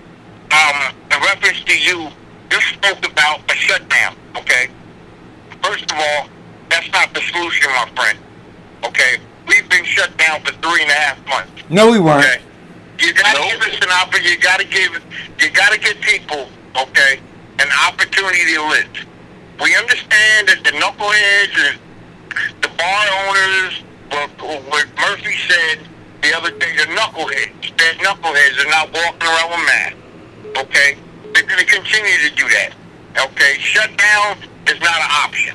in reference to you spoke about a shutdown. Okay, first of all, that's not the solution, my friend. Okay, we've been shut down for 3.5 months. No, we weren't. Okay, you gotta give us an opportunity. You gotta give people, okay, an opportunity to live. We understand that the knuckleheads and the bar owners, what Murphy said the other day, the knuckleheads, that knuckleheads are not walking around with masks. Okay? They're going to continue to do that. Okay? Shutdown is not an option.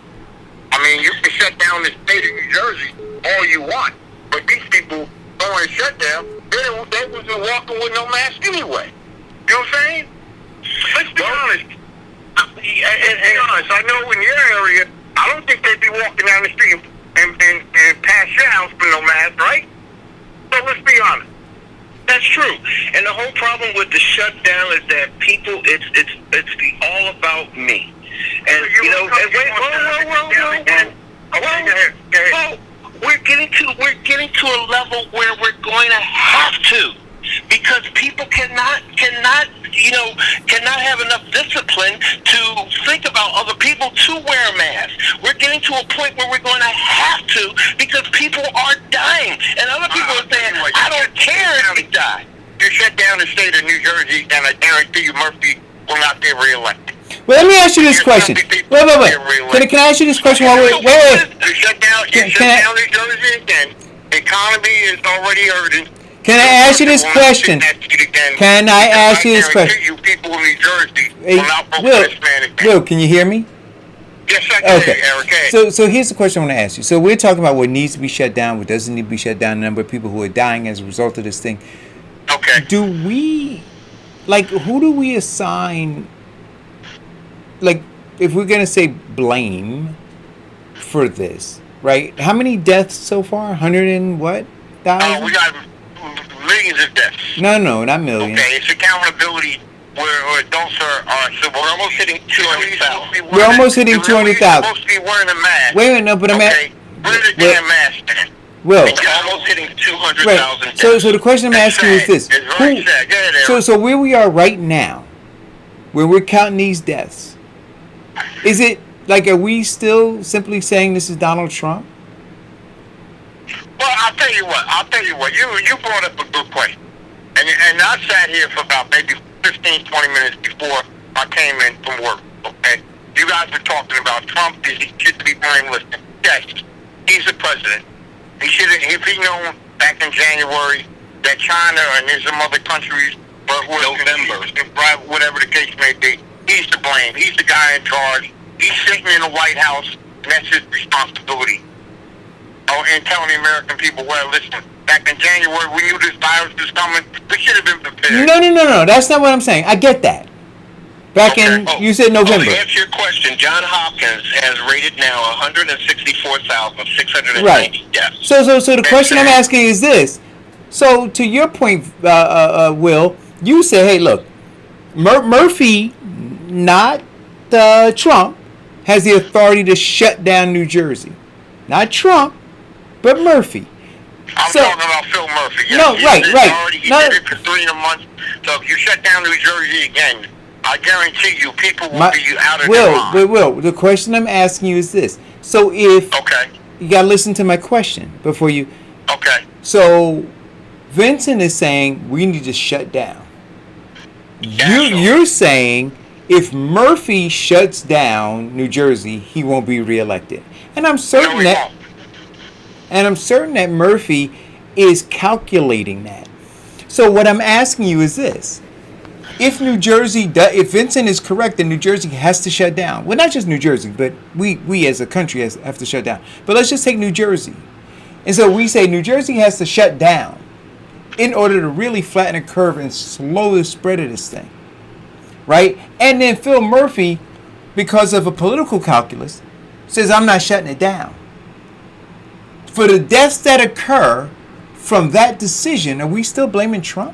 I mean, you can shut down the state of New Jersey all you want, but these people going to shut down, they wasn't walking with no mask anyway. You know what I'm saying? Let's be honest. Be honest. I know in your area, I don't think they'd be walking down the street and pass your house with no mask, right? So let's be honest. That's true. And the whole problem with the shutdown is that people, it's the all about me. And you know, we're getting to a level where we're going to have to, because people cannot have enough discipline to think about other people to wear a mask. We're getting to a point where we're going to have to, because people are dying, and other people are saying, I don't care if you die. You shut down the state of New Jersey, and I guarantee you Murphy will not get reelected. Well, let me ask you this question. Wait. Can I ask you this question while we're... Wait. You shut down New Jersey again. The economy is already hurting. Can I ask you this question? Can I ask you this question? You people in New Jersey will not vote for this man again. Will, can you hear me? Yes, I Okay. Eric, hey. So here's the question I want to ask you. So we're talking about what needs to be shut down, what doesn't need to be shut down, the number of people who are dying as a result of this thing. Okay. Do we, like, who do we assign, like, if we're going to say blame for this, right? How many deaths so far? 100 and what? We got millions of deaths. No, not millions. Okay, it's accountability where adults are so we're almost hitting 200,000. We're almost hitting 200,000. You're supposed to be wearing a mask. Wait a minute, no, but I'm okay. Wear the damn mask then. Will. You're almost hitting 200,000 Right. deaths. So the question I'm asking you is this. It's very sad. Go ahead, Eric. So where we are right now, where we're counting these deaths, is it, like, are we still simply saying this is Donald Trump? Well, I'll tell you what. You brought up a good question. And I sat here for about maybe 15, 20 minutes before I came in from work, okay? You guys were talking about Trump. He should be blameless. Yes, he's the president. He should have, if he known back in January that China and there's some other countries, but November, whatever the case may be, he's to blame. He's the guy in charge. He's sitting in the White House, and that's his responsibility. Oh, and telling the American people, well, listen, back in January, we knew this virus was coming. We should have been prepared. No. That's not what I'm saying. I get that. You said November. To answer your question, John Hopkins has rated now 164,690 right. deaths. So the question I'm asking is this. So to your point, Will, you say, hey, look, Murphy, not Trump, has the authority to shut down New Jersey. Not Trump, but Murphy. I'm talking about Phil Murphy. Yes, No, right. He did it for 3 months. So if you shut down New Jersey again, I guarantee you, people will be out of their mind. But Will, the question I'm asking you is this. So if... Okay. You got to listen to my question before you... Okay. So Vincent is saying we need to shut down. You're saying if Murphy shuts down New Jersey, he won't be reelected. And I'm certain that Murphy is calculating that. So what I'm asking you is this. If if Vincent is correct, then New Jersey has to shut down. Well, not just New Jersey, but we as a country have to shut down. But let's just take New Jersey. And so we say New Jersey has to shut down in order to really flatten the curve and slow the spread of this thing. Right? And then Phil Murphy, because of a political calculus, says, I'm not shutting it down. For the deaths that occur from that decision, are we still blaming Trump?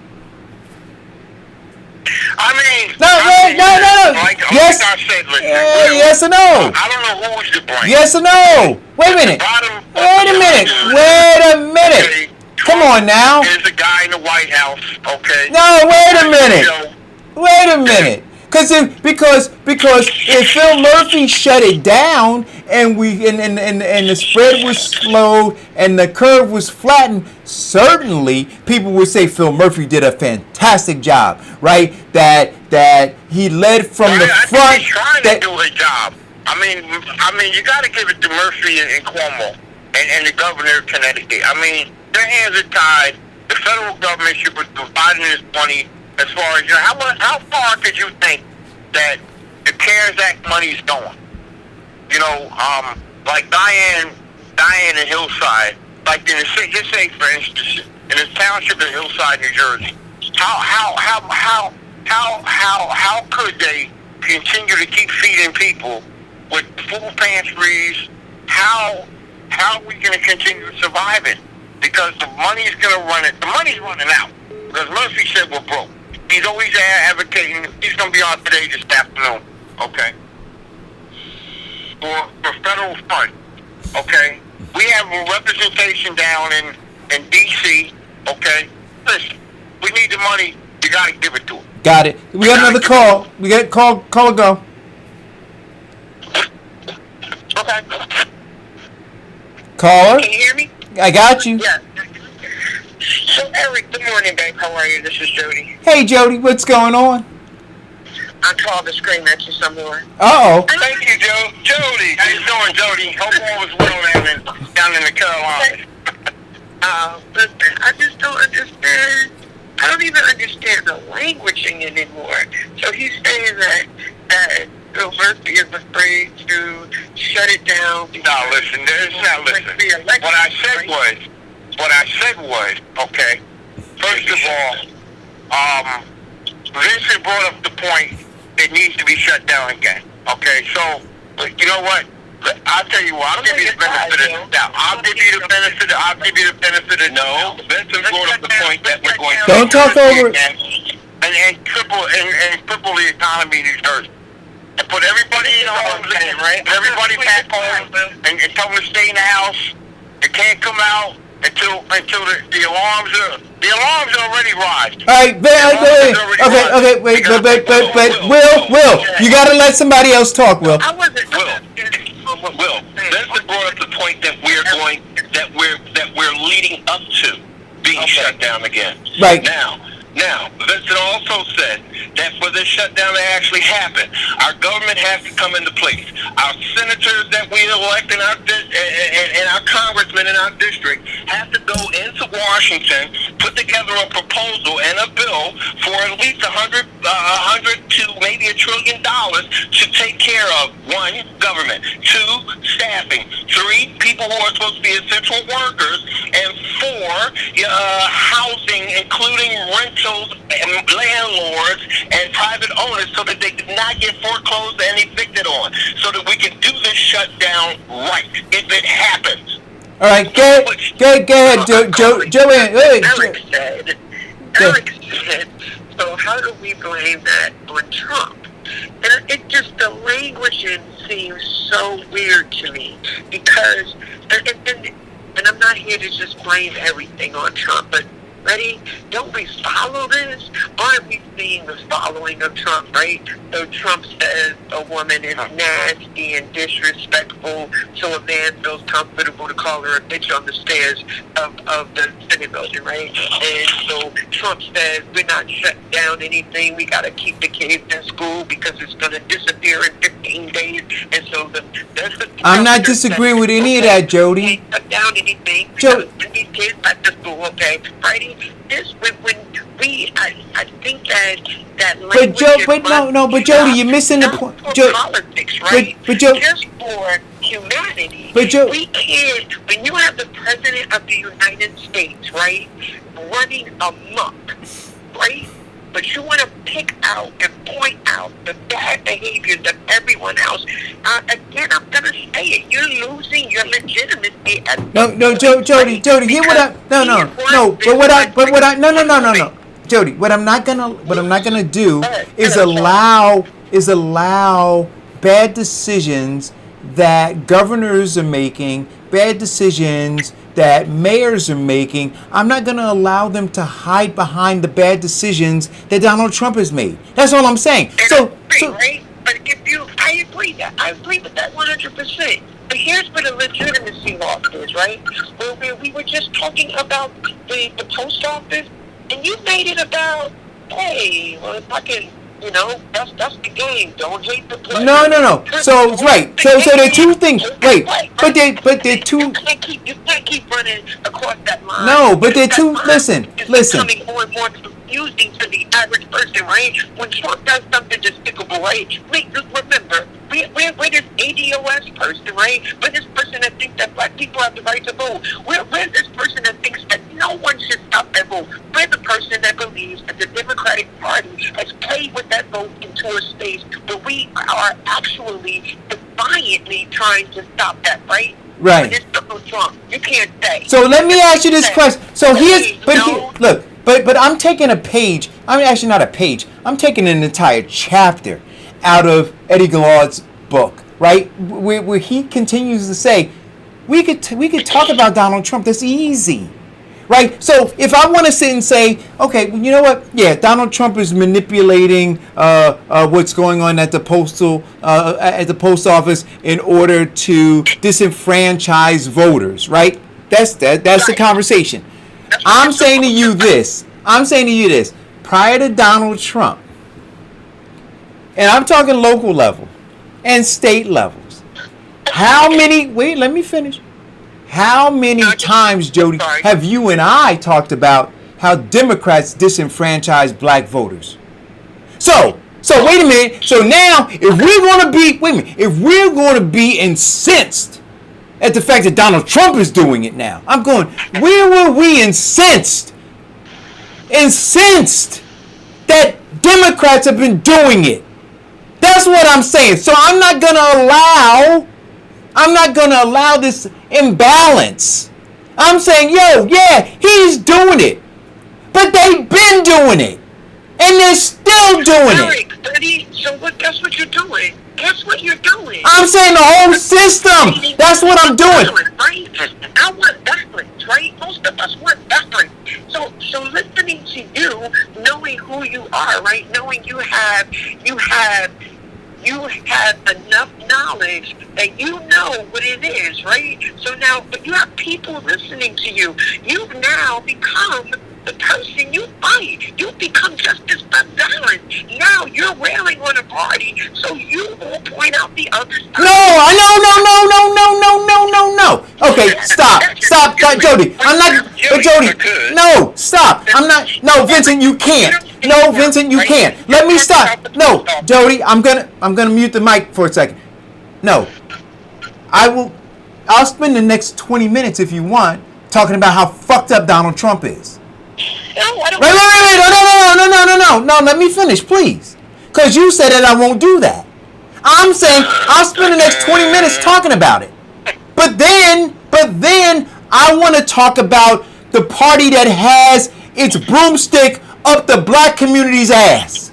No. Like, Yes. I said, listen, Yes or no? I don't know who's to blame. Yes or no? Wait a minute. Wait a minute. Okay, Come on now. There's a guy in the White House, okay? No, wait a minute. Because if Phil Murphy shut it down and the spread was slowed and the curve was flattened, certainly people would say Phil Murphy did a fantastic job, right? That he led from the front. I think he's trying to do a job. I mean, you got to give it to Murphy and Cuomo and the governor of Connecticut. I mean, their hands are tied. The federal government should be providing this money. As far as, how far could you think that the CARES Act money is going? Like Diane in Hillside, like in the city, just say for instance, in the township of Hillside, New Jersey, how could they continue to keep feeding people with food pantries? How are we going to continue surviving? Because the money's going to run it. The money's running out. Because Murphy said we're broke. He's always advocating. He's going to be on today this afternoon. Okay. For federal funds. Okay. We have a representation down in D.C. Okay. Listen, we need the money. You got to give it to them. Got it. We got another call. We got call or go. Okay. Caller. Can you hear me? I got you. Yeah. So, Eric, good morning, babe. How are you? This is Jody. Hey, Jody. What's going on? I called to scream at you some more. Uh-oh. Thank you, Jody. How you doing, Jody? Hope all was well down in the Carolinas. Listen, I just don't understand. I don't even understand the languaging anymore. So he's saying that Governor Murphy is afraid to shut it down. No, listen. What I said was, okay. First of all, Vincent brought up the point it needs to be shut down again. Okay, so you know what? I'll tell you what. I'll give you the benefit of the doubt. I'll give you the benefit of no. Vincent brought up the point that we're going to don't talk over and triple the economy in these earth. And put everybody in homes again, right? Everybody back home and tell them to stay in the house. They can't come out until the alarms are already rised. All right, okay, wait, but Will, you got to let somebody else talk, Will. Will, Vincent brought up the point that we're leading up to being shut down again. Right. Now, Vincent also said that for this shutdown to actually happen, our government has to come into place. Our senators that we elect and our congressmen in our district have to go into Washington, put together a proposal and a bill for at least $100 to maybe $1 trillion to take care of 1, government, 2, staffing, 3, people who are supposed to be essential workers, and 4, housing, including rentals and landlords and private owners, so that they did not get foreclosed and evicted on, so that we can do this shutdown right if it happens. All right, go ahead, Joanne. Eric said, so how do we blame that on Trump? And it just, the languaging seems so weird to me, because, and I'm not here to just blame everything on Trump, but ready? Don't we follow this? Aren't we seeing the following of Trump, right? So Trump says a woman is nasty and disrespectful, so a man feels comfortable to call her a bitch on the stairs of the Senate building, right? And so Trump says we're not shutting down anything. We got to keep the kids in school because it's going to disappear in 15 days. And so I'm not disagreeing with any of that, Jody. Can't shut down anything. Send these kids back to school, okay? Righty? This when we, I think that language. But Jody, you're missing the point. Politics, right? But just for humanity. We can't. When you have the president of the United States, right, running amok, right? But you want to pick out and point out the bad behaviors of everyone else. Again, I'm going to say it. You're losing your legitimacy. Jody, hear what Jody, what I'm not gonna do is allow bad decisions that governors are making, bad decisions that mayors are making. I'm not going to allow them to hide behind the bad decisions that Donald Trump has made. That's all I'm saying. Right? But I agree with that 100%. But here's where the legitimacy loss is, right? Where we were just talking about the post office, and you made it about, hey, well, if I can, that's the game. Don't hate the player. No. So right. So there are two things. Wait, but they're two. You can't keep running across that line. No, but they're two. Listen. It's becoming more and more confusing to the average person, right? When Trump does something despicable, right? Just remember, we're this ADOS person, right? We're this person that thinks that black people have the right to vote. We're this person that thinks that no one should stop that vote. We're the person that believes that the Democratic Party has played with that vote into a space where we are actually defiantly trying to stop that, right? Right. But it's Donald Trump. You can't say. So let me ask you this question. So but I'm taking a page. I mean, actually not a page. I'm taking an entire chapter out of Eddie Goulard's book, right? Where he continues to say, we could talk about Donald Trump. That's easy. Right, so if I want to sit and say, okay, well, you know what? Yeah, Donald Trump is manipulating what's going on at the post office in order to disenfranchise voters. Right, that's the conversation. I'm saying to you this. Prior to Donald Trump, and I'm talking local level and state levels. How many? Wait, let me finish. How many times, Jody, have you and I talked about how Democrats disenfranchise black voters? So, So wait a minute. So now, if we're going to be incensed at the fact that Donald Trump is doing it now, I'm going, where were we incensed? Incensed that Democrats have been doing it. That's what I'm saying. So I'm not going to allow this imbalance. I'm saying, yo, yeah, he's doing it. But they've been doing it. And they're still doing it. So guess what you're doing? Guess what you're doing? I'm saying the whole system. That's what I'm doing. Right? I want balance, right? Most of us want balance. So listening to you, knowing who you are, right? Knowing you have enough knowledge that you know what it is, right? So now, but you have people listening to you. You've now become the person you fight. You become just as unbalanced. Now you're railing on a party, so you will point out the other side. No. Okay, stop, Jody. I'm not, but Jody, no, stop. I'm not, no, Vincent, you can't. No, Vincent, you can't. Let me stop. No, Jody, I'm gonna mute the mic for a second. No, I'll spend the next 20 minutes if you want talking about how fucked up Donald Trump is. Wait, no, let me finish, please. Because you said that I won't do that. I'm saying I'll spend the next 20 minutes talking about it. But then I want to talk about the party that has its broomstick up the black community's ass.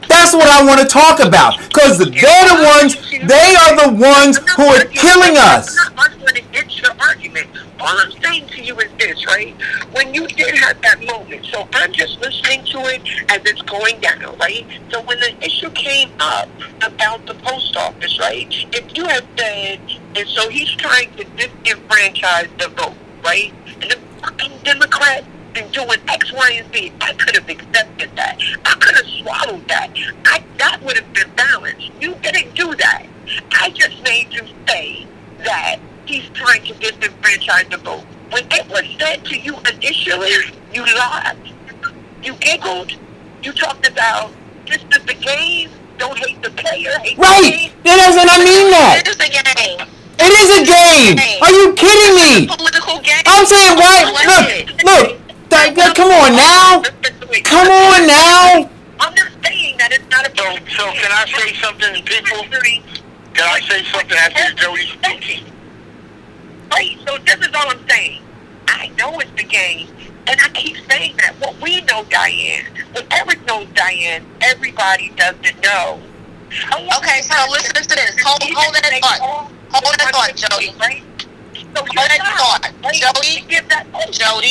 That's what I want to talk about. Because they are the ones who are killing us. I'm not arguing against your argument. All I'm saying to you is this, right? When you did have that moment, so I'm just listening to it as it's going down, right? So when the issue came up about the post office, right? If you have said, and so he's trying to disenfranchise the vote, right? And the fucking Democrats been doing X, Y, and Z. I could have accepted that. I could have swallowed that. That would have been balanced. You didn't do that. I just made you say that he's trying to disenfranchise the vote. When it was said to you initially, you laughed. You giggled. You talked about this is the game. Don't hate the player. Hate right. The game. That doesn't I mean that. It is a game. It is a game. Are you kidding me? It's a political game. I'm saying why? Look. Come on now. Come on now. I'm not saying that it's not a game. So can I say something to people? Can I say something after Jody's speaking? Right, so this is all I'm saying. I know it's the game, and I keep saying that. What we know, Diane, what Eric knows, Diane, everybody doesn't know. Okay, so listen to this. Hold that thought. Hold that thought, Jody. Right? So hold that thought. Jody.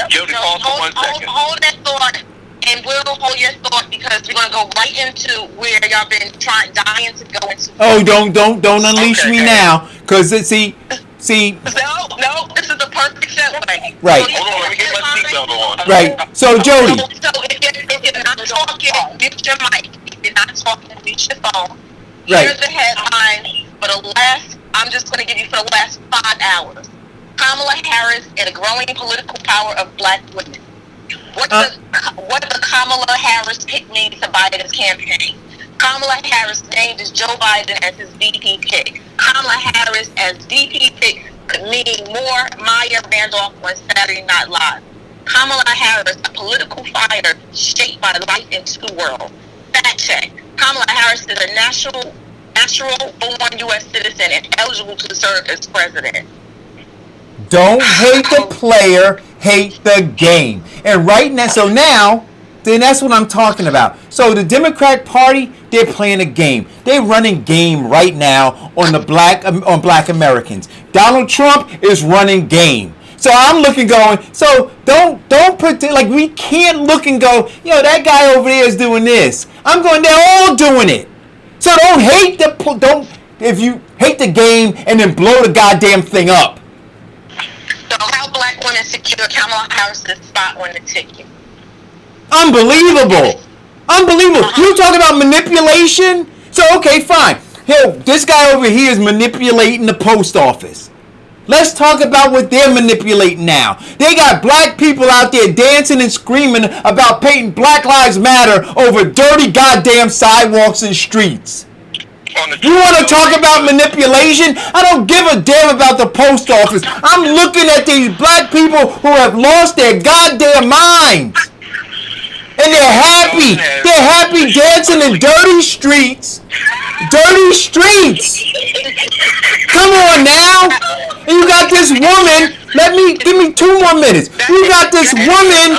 Jody, pause for 1 second. Hold that thought, and we'll hold your thought because we're gonna go right into where y'all been dying to go into. Oh, don't unleash me now, cause see. No, this is the perfect segue. Right. Hold on, let me get my seatbelt on. Right. So Jody. So if you're not talking, mute your mic. If you're not talking, mute your phone. Right. Here's the headline for the last. I'm just gonna give you for the last 5 hours. Kamala Harris and the growing political power of black women. What does the Kamala Harris pick mean to Biden's campaign? Kamala Harris named as Joe Biden as his VP pick. Kamala Harris as VP pick could mean more Maya Randolph on Saturday Night Live. Kamala Harris, a political fighter shaped by life in two worlds. Fact check. Kamala Harris is a natural-born U.S. citizen and eligible to serve as president. Don't hate the player, hate the game. And right now, then that's what I'm talking about. So the Democrat Party, they're playing a game. They're running game right now on black Americans. Donald Trump is running game. So I'm looking going, so don't put, we can't look and go, that guy over there is doing this. I'm going, they're all doing it. So if you hate the game and then blow the goddamn thing up. So how black women secure Kamala Harris' spot on the ticket? Unbelievable. You talk about manipulation? So, okay, fine. This guy over here is manipulating the post office. Let's talk about what they're manipulating now. They got black people out there dancing and screaming about painting Black Lives Matter over dirty goddamn sidewalks and streets. You want to talk about manipulation? I don't give a damn about the post office. I'm looking at these black people who have lost their goddamn minds. And they're happy. They're happy dancing in dirty streets. Dirty streets. Come on now. And you got this woman. Give me 2 more minutes. You got this woman.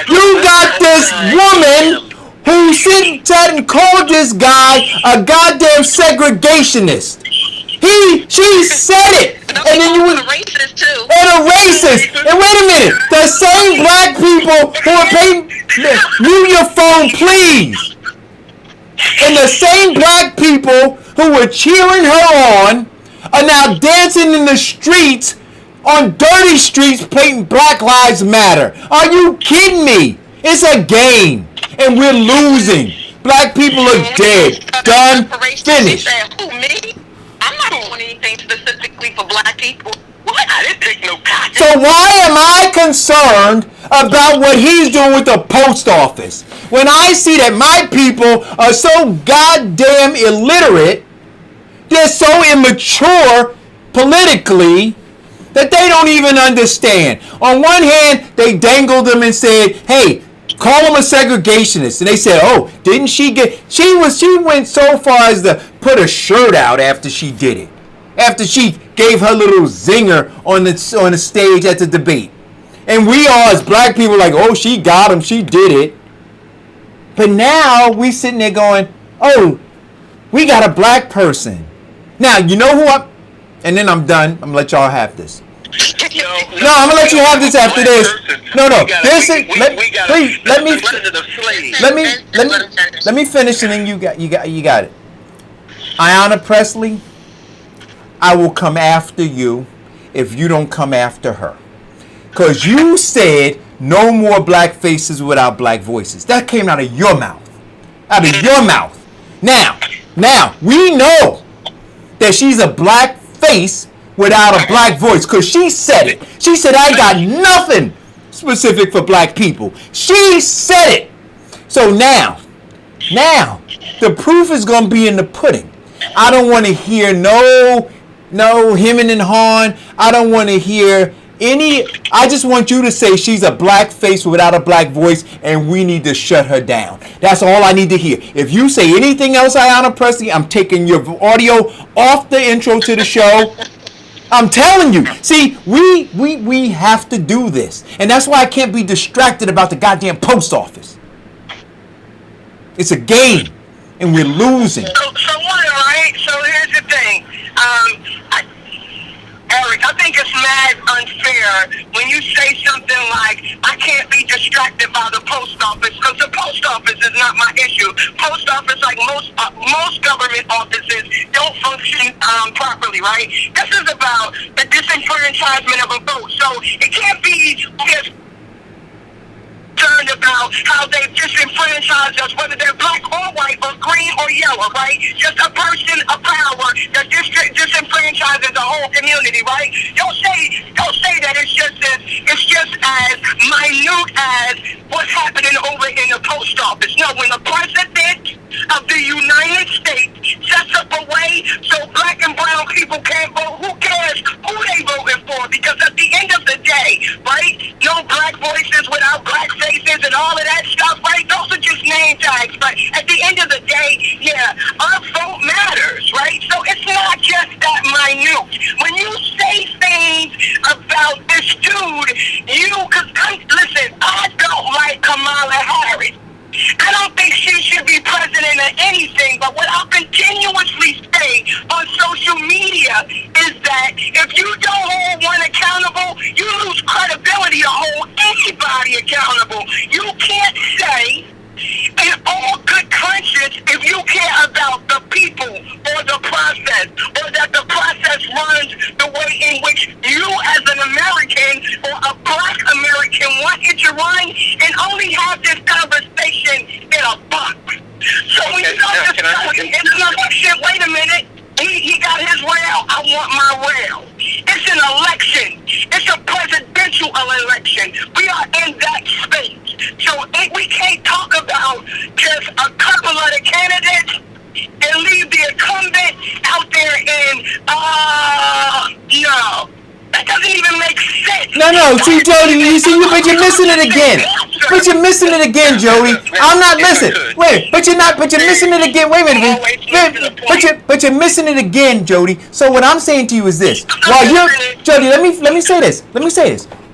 You got this woman who sat and called this guy a goddamn segregationist. She said it. And then you was a racist too. And a racist. And wait a minute. The same black people who are paying, mute your phone, please. And the same black people who were cheering her on are now dancing in the streets, on dirty streets, painting Black Lives Matter. Are you kidding me? It's a game, and we're losing. Black people are dead. Done. Finished. Who, me? I'm not doing anything specifically for black people. What? I didn't take no cotton. So why am I concerned about what he's doing with the post office when I see that my people are so goddamn illiterate, they're so immature politically that they don't even understand. On one hand, they dangled them and said, hey, call him a segregationist. And they said, oh, didn't she get... She went so far as to put a shirt out after she did it. After she gave her little zinger on the stage at the debate. And we all as black people like, oh, she got him. She did it. But now we sitting there going, oh, we got a black person. Now, you know who I'm... And then I'm done. I'm going to let y'all have this. No, I'm gonna let you have this after this. No. This is please let me finish, and then you got it. Ayanna Pressley, I will come after you if you don't come after her, cause you said no more black faces without black voices. That came out of your mouth. Out of your mouth. Now we know that she's a black face without a black voice, because she said it. She said, I got nothing specific for black people. She said it. So now, the proof is going to be in the pudding. I don't want to hear no hemming and hawing. I don't want to hear any. I just want you to say she's a black face without a black voice, and we need to shut her down. That's all I need to hear. If you say anything else, Ayanna Pressley, I'm taking your audio off the intro to the show. I'm telling you. See, we have to do this. And that's why I can't be distracted about the goddamn post office. It's a game. And we're losing. So what, right? So here's the thing. Eric, I think it's mad unfair when you say something like, I can't be distracted by the post office, because the post office is not my issue. Post office, like most government offices, don't function properly, right? This is about the disenfranchisement of a vote. So it can't be just concerned about how they've disenfranchised us, whether they're black or white or green or yellow, right? Just a person of power that disenfranchises the whole community, right? Don't say that it's just as minute as what's happening over in the post office. No, when the president of the United States sets up a way so black and brown people can't vote, who cares who they voting for? Because at the end of the day, right, no black voices without black faces and all of that stuff, right? Those are just name tags. But at the end of the day, yeah, our vote matters, right? So it's not just that minute. When you say things about this dude, listen, I don't like Kamala Harris. I don't think she should be president of anything, but what I'll continuously say on social media is that if you don't hold one accountable, you lose credibility to hold anybody accountable. You can't say in all good conscience if you care about the people or the process, or that the process runs the way in which you as an American or a black American want it to run, and only have this conversation in a box. So when you start discussing in an election, wait a minute, He got his rail. I want my rail. It's an election. It's a presidential election. We are in that space. So we can't talk about just a couple of the candidates and leave the incumbent out there in, no. That doesn't even make sense. No, see, Jody, but you're missing it again. But you're missing it again, Jody. I'm not listening. Wait, but you're missing it again. Wait a minute. But you're missing it again, Jody. So what I'm saying to you is this. Jody, let me say this.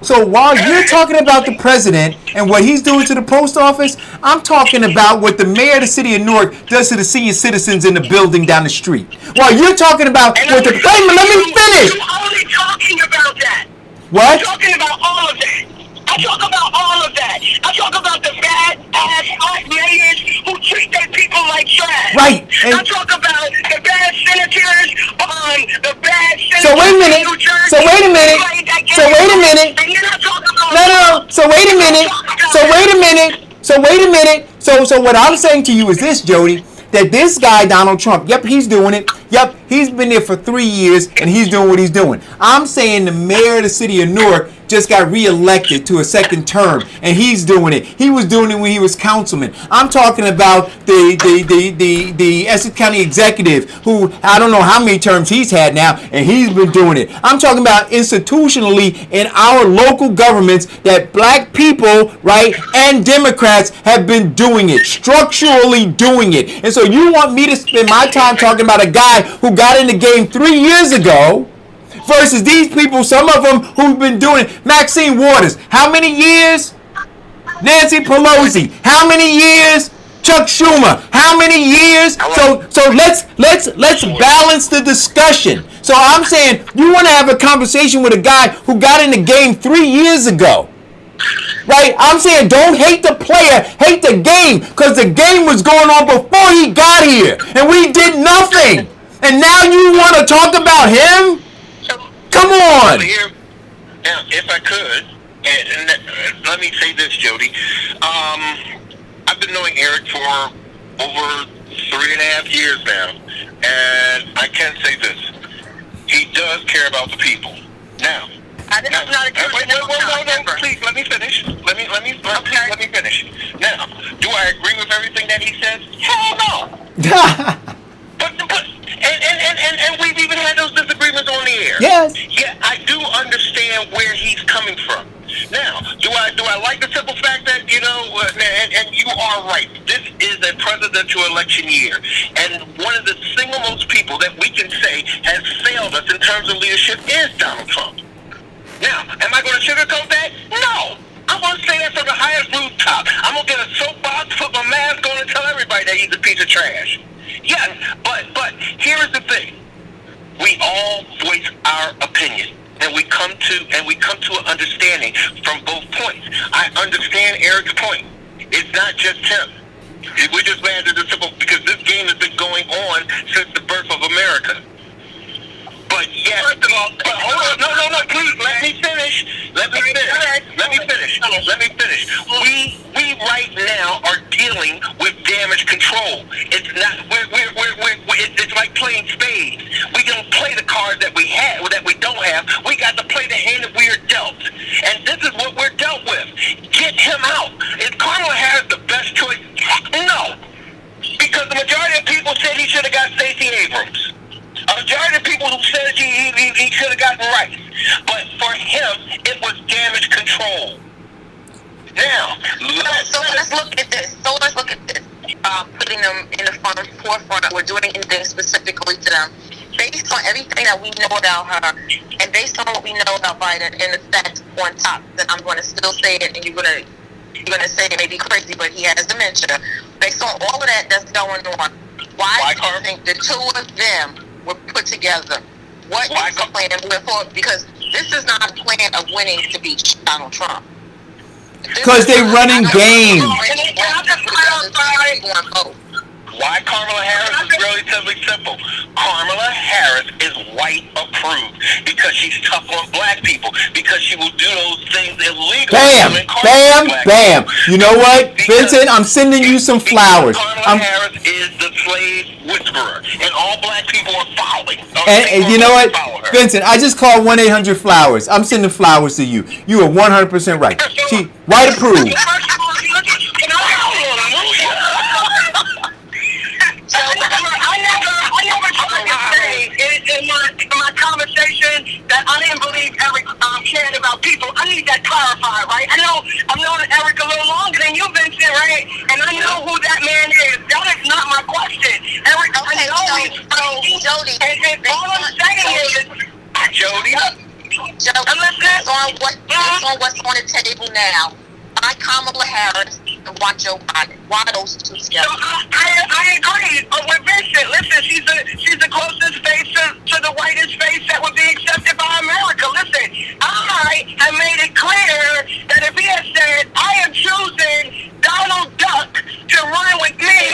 So while you're talking about the president and what he's doing to the post office, I'm talking about what the mayor of the city of Newark does to the senior citizens in the building down the street. While you're talking about what the... Wait a minute, let me finish. You're only talking about that. What? I'm talking about all of that. I talk about all of that. I talk about the bad-ass mayors who treat their people like trash. Right. I talk about the bad senators, the bad senators. So wait a minute. So wait a minute. No. So wait a minute. So what I'm saying to you is this, Jody, that this guy, Donald Trump, yep, he's doing it. Yep, he's been there for 3 years and he's doing what he's doing. I'm saying the mayor of the city of Newark just got reelected to a second term and he's doing it. He was doing it when he was councilman. I'm talking about the Essex County executive who I don't know how many terms he's had now and he's been doing it. I'm talking about institutionally in our local governments that black people, right, and Democrats have been doing it, structurally doing it. And so you want me to spend my time talking about a guy who got in the game 3 years ago versus these people, some of them who've been doing it. Maxine Waters, how many years? Nancy Pelosi, how many years? Chuck Schumer, how many years? So let's balance the discussion. So I'm saying you want to have a conversation with a guy who got in the game 3 years ago. Right? I'm saying don't hate the player, hate the game, because the game was going on before he got here and we did nothing. And now you want to talk about him? Come on. Now, if I could, and let me say this, Jody. I've been knowing Eric for over 3.5 years now, and I can say this: he does care about the people. Now, please let me finish. Let me finish. Now, do I agree with everything that he says? Hell no. And we've even had those disagreements on the air. Yes. Yeah, I do understand where he's coming from. Now, do I like the simple fact that, and you are right, this is a presidential election year, and one of the single most people that we can say has failed us in terms of leadership is Donald Trump. Now, am I going to sugarcoat that? No. I'm going to say that from the highest rooftop. I'm going to get a soapbox, put my mask on, and tell everybody that he's a piece of trash. Yes, but here is the thing. We all voice our opinion, and we come to an understanding from both points. I understand Eric's point. It's not just him. We're just mad at the simple because this game has been going on since the birth of America. But yes, but hold on, no, please, let me finish. We right now are dealing with damage control. It's not, it's like playing spades. We don't play the cards that we have, that we don't have. We got to play the hand that we are dealt. And this is what we're dealt with. Get him out. Is Kamala Harris the best choice? No. Because the majority of people said he should have got Stacey Abrams. A majority of people who said he should have gotten Rice. But for him, it was damage control. Now, let's look at this. Putting them in the forefront, we're doing anything specifically to them. Based on everything that we know about her, and based on what we know about Biden, and the facts on top, that I'm going to still say it, and you're going to say it may be crazy, but he has dementia. Based on all of that that's going on, why do you think the two of them were put together? What is the plan for? Because this is not a plan of winning to beat Donald Trump. Because they're running games. Why Kamala Harris is relatively simple. Kamala Harris is white approved because she's tough on black people, because she will do those things illegally. Bam. You know what, Vincent? I'm sending you some flowers. Kamala Harris is the slave whisperer, and all black people are following Probably. And you know what, Vincent? I just called 1-800-Flowers. I'm sending flowers to you. You are 100% right. She white approved. In my conversation that I didn't believe Eric cared about people. I need that clarified, right? I know I've known Eric a little longer than you, Vincent, right? And I know who that man is. That is not my question. Eric, Okay, I know he's Jody. and all I'm saying is, Jody. Based on what's on the table now, why Kamala Harris and why Joe Biden? Why those two together? So I agree with Vincent. Listen, she's the closest face to the whitest face that would be accepted by America. Listen, I have made it clear that if he had said, I am choosing Donald Duck to run with me,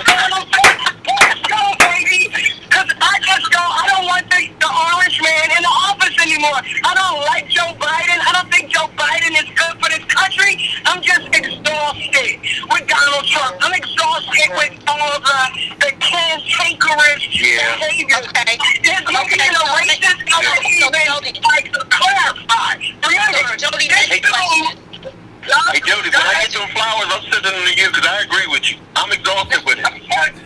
Donald Duck, let's go, baby. Because I don't want the orange man in the office anymore. I don't like Joe Biden. I don't think Joe Biden is good for this country. I'm just exhausted with Donald Trump. I'm exhausted with all the cantankerous behavior. Okay. There's nothing in a racist even like to clarify. Remember, Jody, Hey, Jody, when I get some flowers, I'm sending them to you because I agree with you. I'm exhausted with it.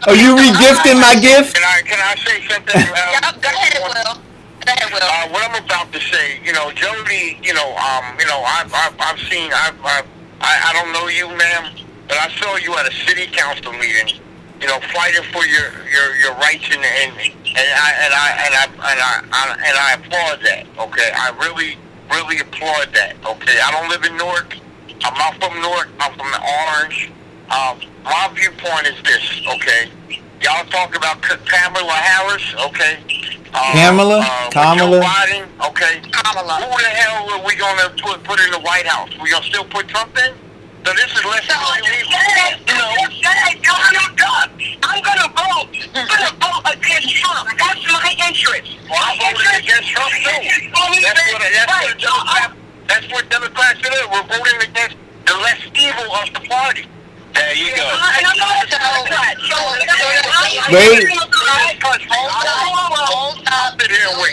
Are you regifting my gift? Can I say something? Go ahead, Will. What I'm about to say, Jody, I've seen, I don't know you, ma'am, but I saw you at a city council meeting, fighting for your rights, and I applaud that. Okay, I really applaud that. Okay, I don't live in Newark. I'm not from Newark. I'm from Orange. My viewpoint is this. Okay, y'all talk about Kamala Harris. Okay. Kamala? Joe Biden, okay. Kamala. Who the hell are we gonna put in the White House? We gonna still put Trump in? So this is less than I'm gonna vote against Trump. That's my interest. Well, I'm voting against Trump too. That's what Democrats do. We're voting against the less evil of the party. There you go.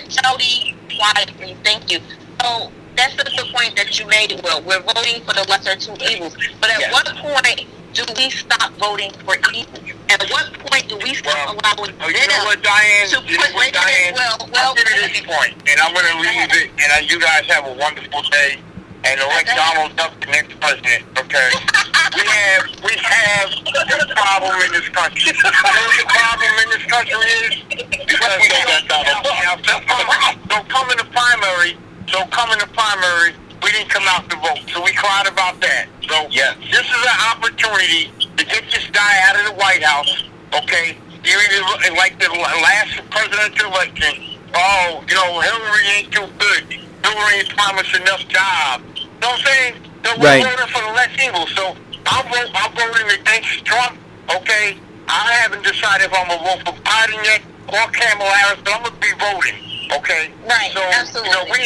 Jody, quietly, thank you. So that's the point that you made, Will. We're voting for the lesser two evils. But at what point do we stop voting for evil? At what point do we stop allowing them Diane, to put I'll get to this point, and I'm going to leave it, and you guys have a wonderful day, and elect Donald Trump the next president, okay? We have a problem in this country. You know what the problem in this country is? Because we don't got Donald Trump. So come in the primary, we didn't come out to vote, so we cried about that. So this is an opportunity to get this guy out of the White House, okay? You either, like the last presidential election, Hillary ain't too good. Hillary ain't promised enough jobs. You know what I'm saying? So we're voting for the less evil. So I'm voting against Trump, okay? I haven't decided if I'm going to vote for Biden yet or Kamala Harris, but I'm going to be voting, okay? Right, so, absolutely.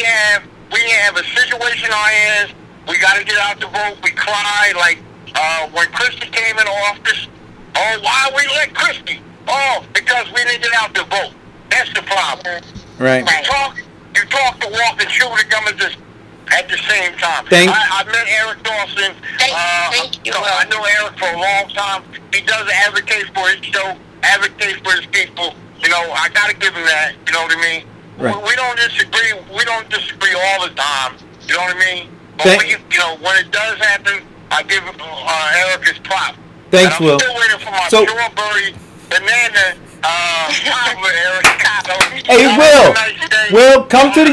We have a situation on our hands. We got to get out to vote. We cry like when Christie came in office. Oh, why we let Christie? Oh, because we didn't get out to vote. That's the problem. Right. You talk the walk and chew the gum at the same time. I met Eric Dawson. Thank you. I know Eric for a long time. He does advocate for his show, advocate for his people. I got to give him that. You know what I mean? Right. We don't disagree. We don't disagree all the time. You know what I mean? But when it does happen, I give Eric his props. Thanks, Will. I'm still waiting for my strawberry banana. Hey, Will, come to the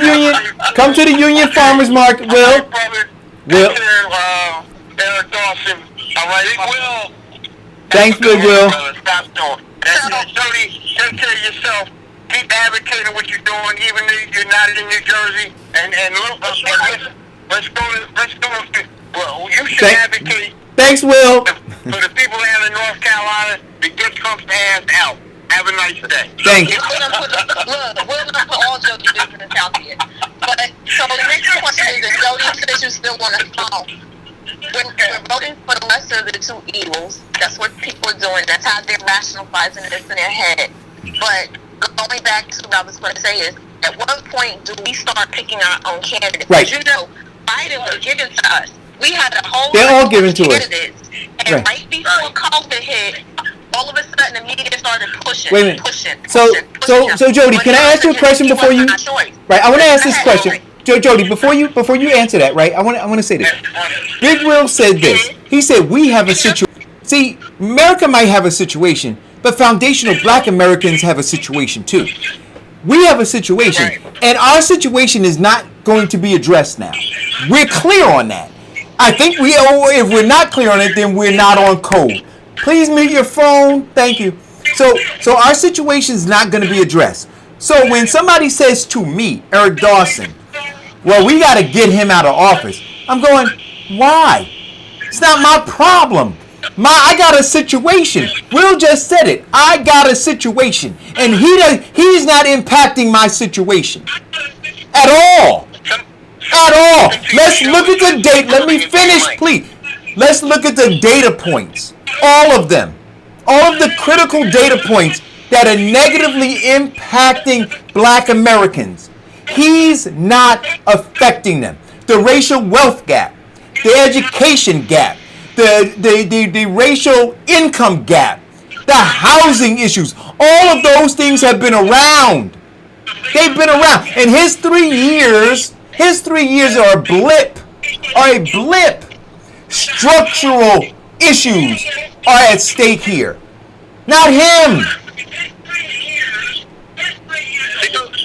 Union Farmers Market, Will. Eric Dawson. All right, Will. Thanks, Will. Jody, take care of yourself. Keep advocating what you're doing, even though you're not in New Jersey. And look, let's go. Well, you should advocate. Thanks, Will. For the people down in North Carolina to get Trump's ass out. Have a nice day. Thanks. We're gonna put all Jody business out here. But so the next question is, if Jody says you still want to phone, we're voting for the lesser of the two evils. That's what people are doing. That's how they're rationalizing this in their head. But going back to what I was going to say is, at what point do we start picking our own candidates? Right. Because, you know, Biden was given to us. We had a whole They're all lot given of to us. candidates. And right before COVID hit, all of a sudden the media started pushing. Wait a minute. Pushing. So Jody, can I ask you a question before you? Right, I want to ask this question, Jody. Before you answer that, right? I want to say this. Big Will said this. He said we have a situation. See, America might have a situation, but foundational Black Americans have a situation too. We have a situation, and our situation is not going to be addressed now. We're clear on that. I think if we're not clear on it, then we're not on code. Please mute your phone. Thank you. So our situation is not going to be addressed. So when somebody says to me, Eric Dawson, well, we got to get him out of office, I'm going, why? It's not my problem. I got a situation. Will just said it. I got a situation, and he's not impacting my situation at all. At all. Let's look at the date. Let me finish, please. Let's look at the data points. All of them. All of the critical data points that are negatively impacting Black Americans. He's not affecting them. The racial wealth gap, the education gap, the racial income gap, the housing issues, all of those things have been around. They've been around. And his 3 years are a blip. Structural issues are at stake here. Not him.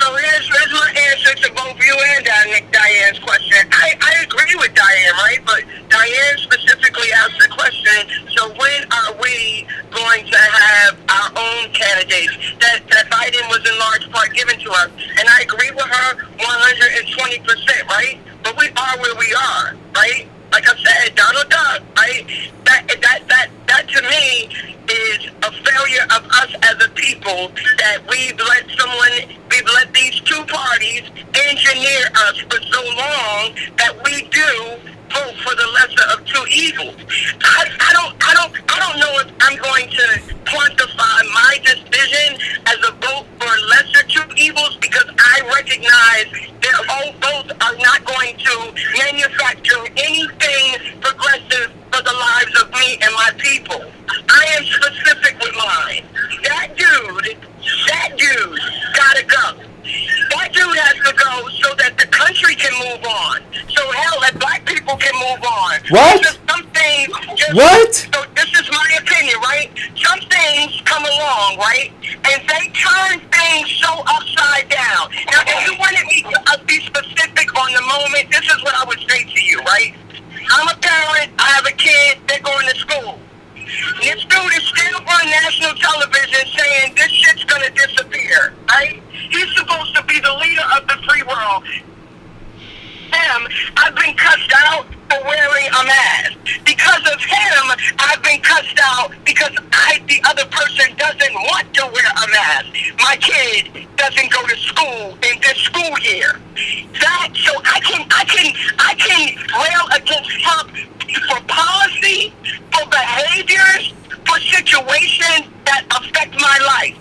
So here's my answer to both you and Diane's question. I agree with Diane, right? But Diane specifically asked the question, so when are we going to have our own candidates that Biden was in large part given to us? And I agree with her 120%, right? But we are where we are, right? Like I said, Donald Duck, right? That to me is a failure of us as a people, that we've let these two parties engineer us for so long that we do vote for the lesser of two evils. I don't know if I'm going to quantify my decision as a vote for lesser two evils, because I recognize that all votes are not going to manufacture anything progressive for the lives of me and my people. I am specific with mine. That dude gotta go. That dude has to go so that the country can move on. So hell, that Black people can move on. What? What? So this is my opinion, right? Some things come along, right? And they turn things so upside down. Now, if you wanted me to be specific on the moment, this is what I would say to you, right? I'm a parent. I have a kid. They're going to school. This dude is still on national television saying this shit's gonna disappear, right? He's supposed to be the leader of the free world. I've been cussed out for wearing a mask. Because of him, I've been cussed out because the other person doesn't want to wear a mask. My kid doesn't go to school in this school year. So I can rail against Trump for policy, for behaviors, for situations that affect my life.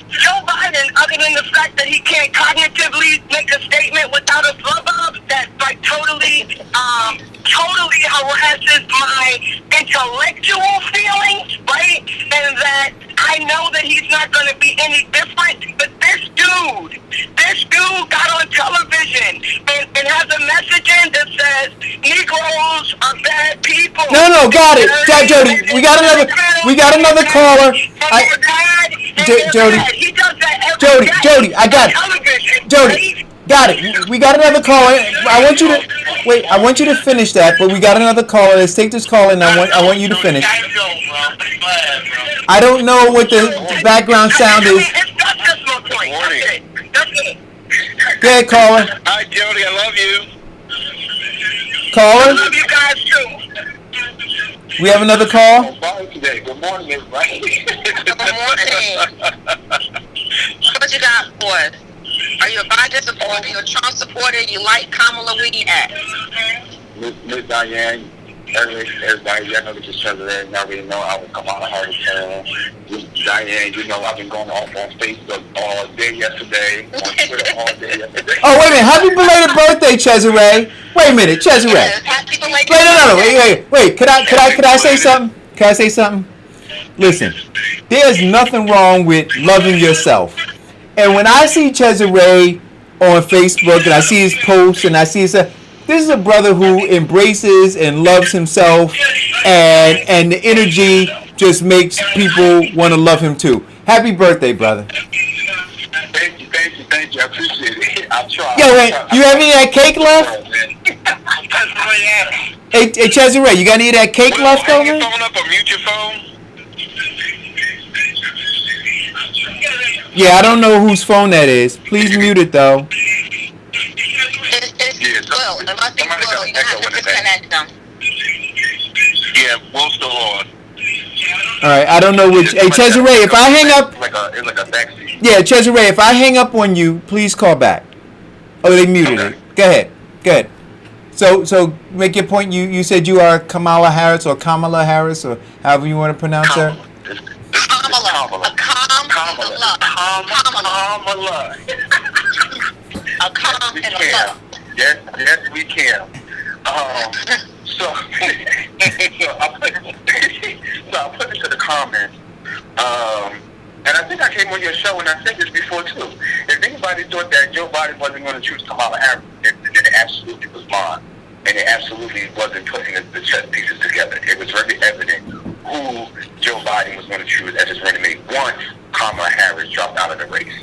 Joe Biden, other than the fact that he can't cognitively make a statement without a flub that like totally harasses my intellectual feelings, right? And that I know that he's not going to be any different. But this dude got on television and has a message in that says Negroes are bad people. No, got it. Jody, we got another caller. Jody, he does that every day. Jody, I got it. Jody, got it. We got another caller. I want you to finish that, but we got another caller. Let's take this call, and I want you to finish. I don't know what the background sound is. That's just my point. That's it. Go ahead, caller. Hi, Jody. I love you. Caller? I love you guys, too. We have another call? Good morning, everybody. Good morning. What you got for us? Are you a Biden supporter? Are you a Trump supporter? You like Kamala? Where you at? Miss Diane, everybody, y'all know this is President. Y'all already know I was Kamala Harris fan. Diane, you know, I've been going off on Facebook all day yesterday, on Twitter all day yesterday. Oh, wait a minute. Happy belated birthday, Cesare. Wait a minute, Cesare. Happy belated Wait. Could I say something? Can I say something? Listen, there's nothing wrong with loving yourself. And when I see Cesare on Facebook and I see his posts and I see his this is a brother who embraces and loves himself, and the energy just makes people want to love him too. Happy birthday, brother. Thank you. I appreciate it. I'll try. Yo, wait, you have any of that cake left? Hey, Cesare, you got any of that cake left, though, man? Phone up or mute your phone. Yeah, I don't know whose phone that is. Please mute it, though. Will, and I think Will, you're going to have to disconnect them. Yeah, Will's still on. All right, I don't know which. Hey, Cesare, if I hang up. It's like a backseat. Yeah, Cesare, if I hang up on you, please call back. Oh, they muted it. Go ahead. So make your point. You said you are Kamala Harris or however you want to pronounce her. Kamala. A calm and a love. Yes, we can. So I put it to the comments. And I think I came on your show and I said this before too. If anybody thought that Joe Biden wasn't going to choose Kamala Harris, then it absolutely was wrong. And it absolutely wasn't putting the chess pieces together. It was very evident who Joe Biden was going to choose as his running mate once Kamala Harris dropped out of the race.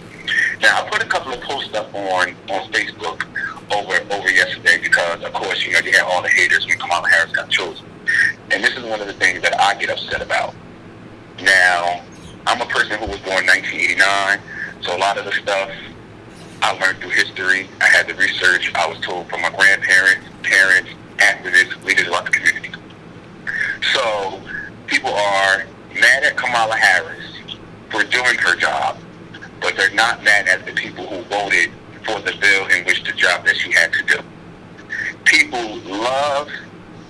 Now, I put a couple of posts up on Facebook over yesterday because, of course, you know, you had all the haters when Kamala Harris got chosen. And this is one of the things that I get upset about. Now, I'm a person who was born in 1989, so a lot of the stuff I learned through history. I had the research. I was told from my grandparents, parents, activists, leaders throughout the community. So people are mad at Kamala Harris for doing her job, but they're not mad at the people who voted for the bill in which the job that she had to do. People love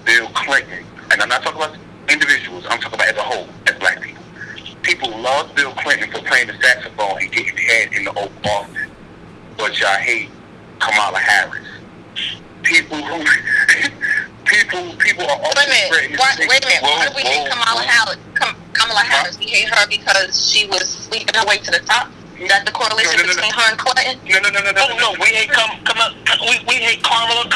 Bill Clinton, and I'm not talking about individuals, I'm talking about as a whole, as black people. People love Bill Clinton for playing the saxophone and getting head in the Oval Office, but y'all hate Kamala Harris. People are also Wait a minute. Why do we hate Kamala Harris? Kamala Harris, we hate her because she was sleeping her way to the top. Is that the correlation between her and Clinton? No. We hate we hate Kamala,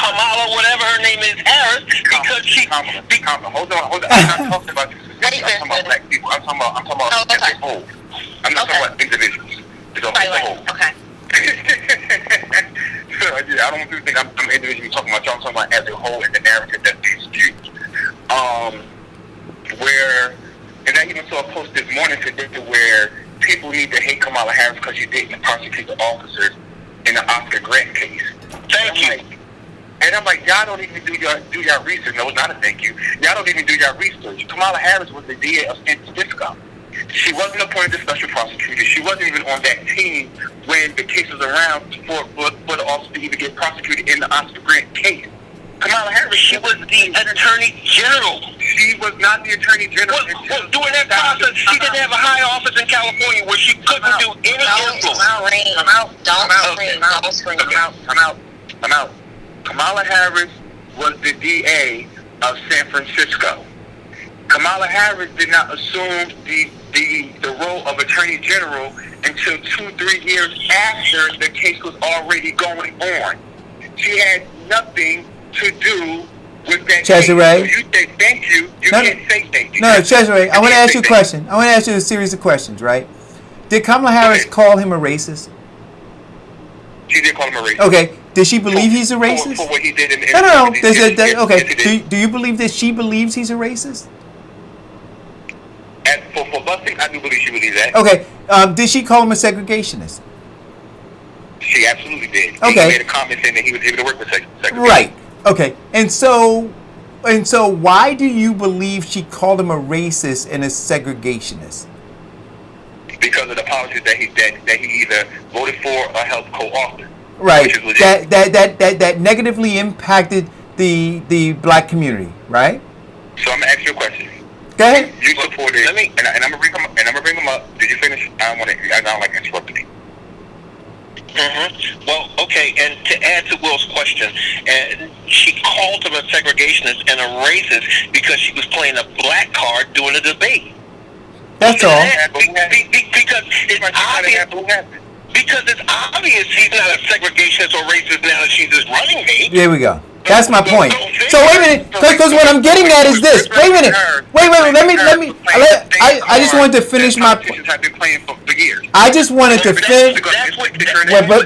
whatever her name is, Harris, because she. Kamala. Hold on. I'm not talking about you. I'm talking about black people. I'm talking about as a whole. I'm not talking about individuals. It's a whole. Okay. So, yeah, I don't think I'm individually talking about y'all. I'm talking about as a whole and the narrative that's being skewed. And I even saw a post this morning today where people need to hate Kamala Harris because she didn't prosecute the officers in the Oscar Grant case. Thank you. And I'm like, y'all don't even do y'all research. No, it's not a thank you. Y'all don't even do y'all research. Kamala Harris was the DA of San Francisco. She wasn't appointed as special prosecutor. She wasn't even on that team when the case was around for the officer to even get prosecuted in the Oscar Grant case. Kamala Harris, she was the Attorney General. She was not the Attorney General. Well, during that process, she didn't have a high office in California where she couldn't do any influence. I'm out. Kamala Harris was the DA of San Francisco. Kamala Harris did not assume the role of Attorney General until 2-3 years after the case was already going on. She had nothing to do with that Cesare. case. So you say thank you. You can't say thank you. No, Cesare, I want to ask you a question. I want to ask you a series of questions, right? Did Kamala Harris call him a racist? She did call him a racist. Okay. Did she believe he's a racist? For what he did in No. Okay. Do you believe that she believes he's a racist? And for busing, I do believe she believes that. Okay. Did she call him a segregationist? She absolutely did. Okay. He made a comment saying that he was able to work with segregation. Right. Okay. And so why do you believe she called him a racist and a segregationist? Because of the policies that he either voted for or helped co-author. Right. That negatively impacted the black community, right? So I'm gonna ask you a question. Go ahead. You supported, and I'm gonna bring him up. Did you segregationist and a racist because she was playing a black card during a debate. That's all. Because it's obvious. Because it's obvious she's not a segregationist or racist now that she's just running mate. There we go. That's my point. So wait a minute, because what I'm getting at is this. Wait a minute. Wait. I just wanted to finish my point. I just wanted to finish.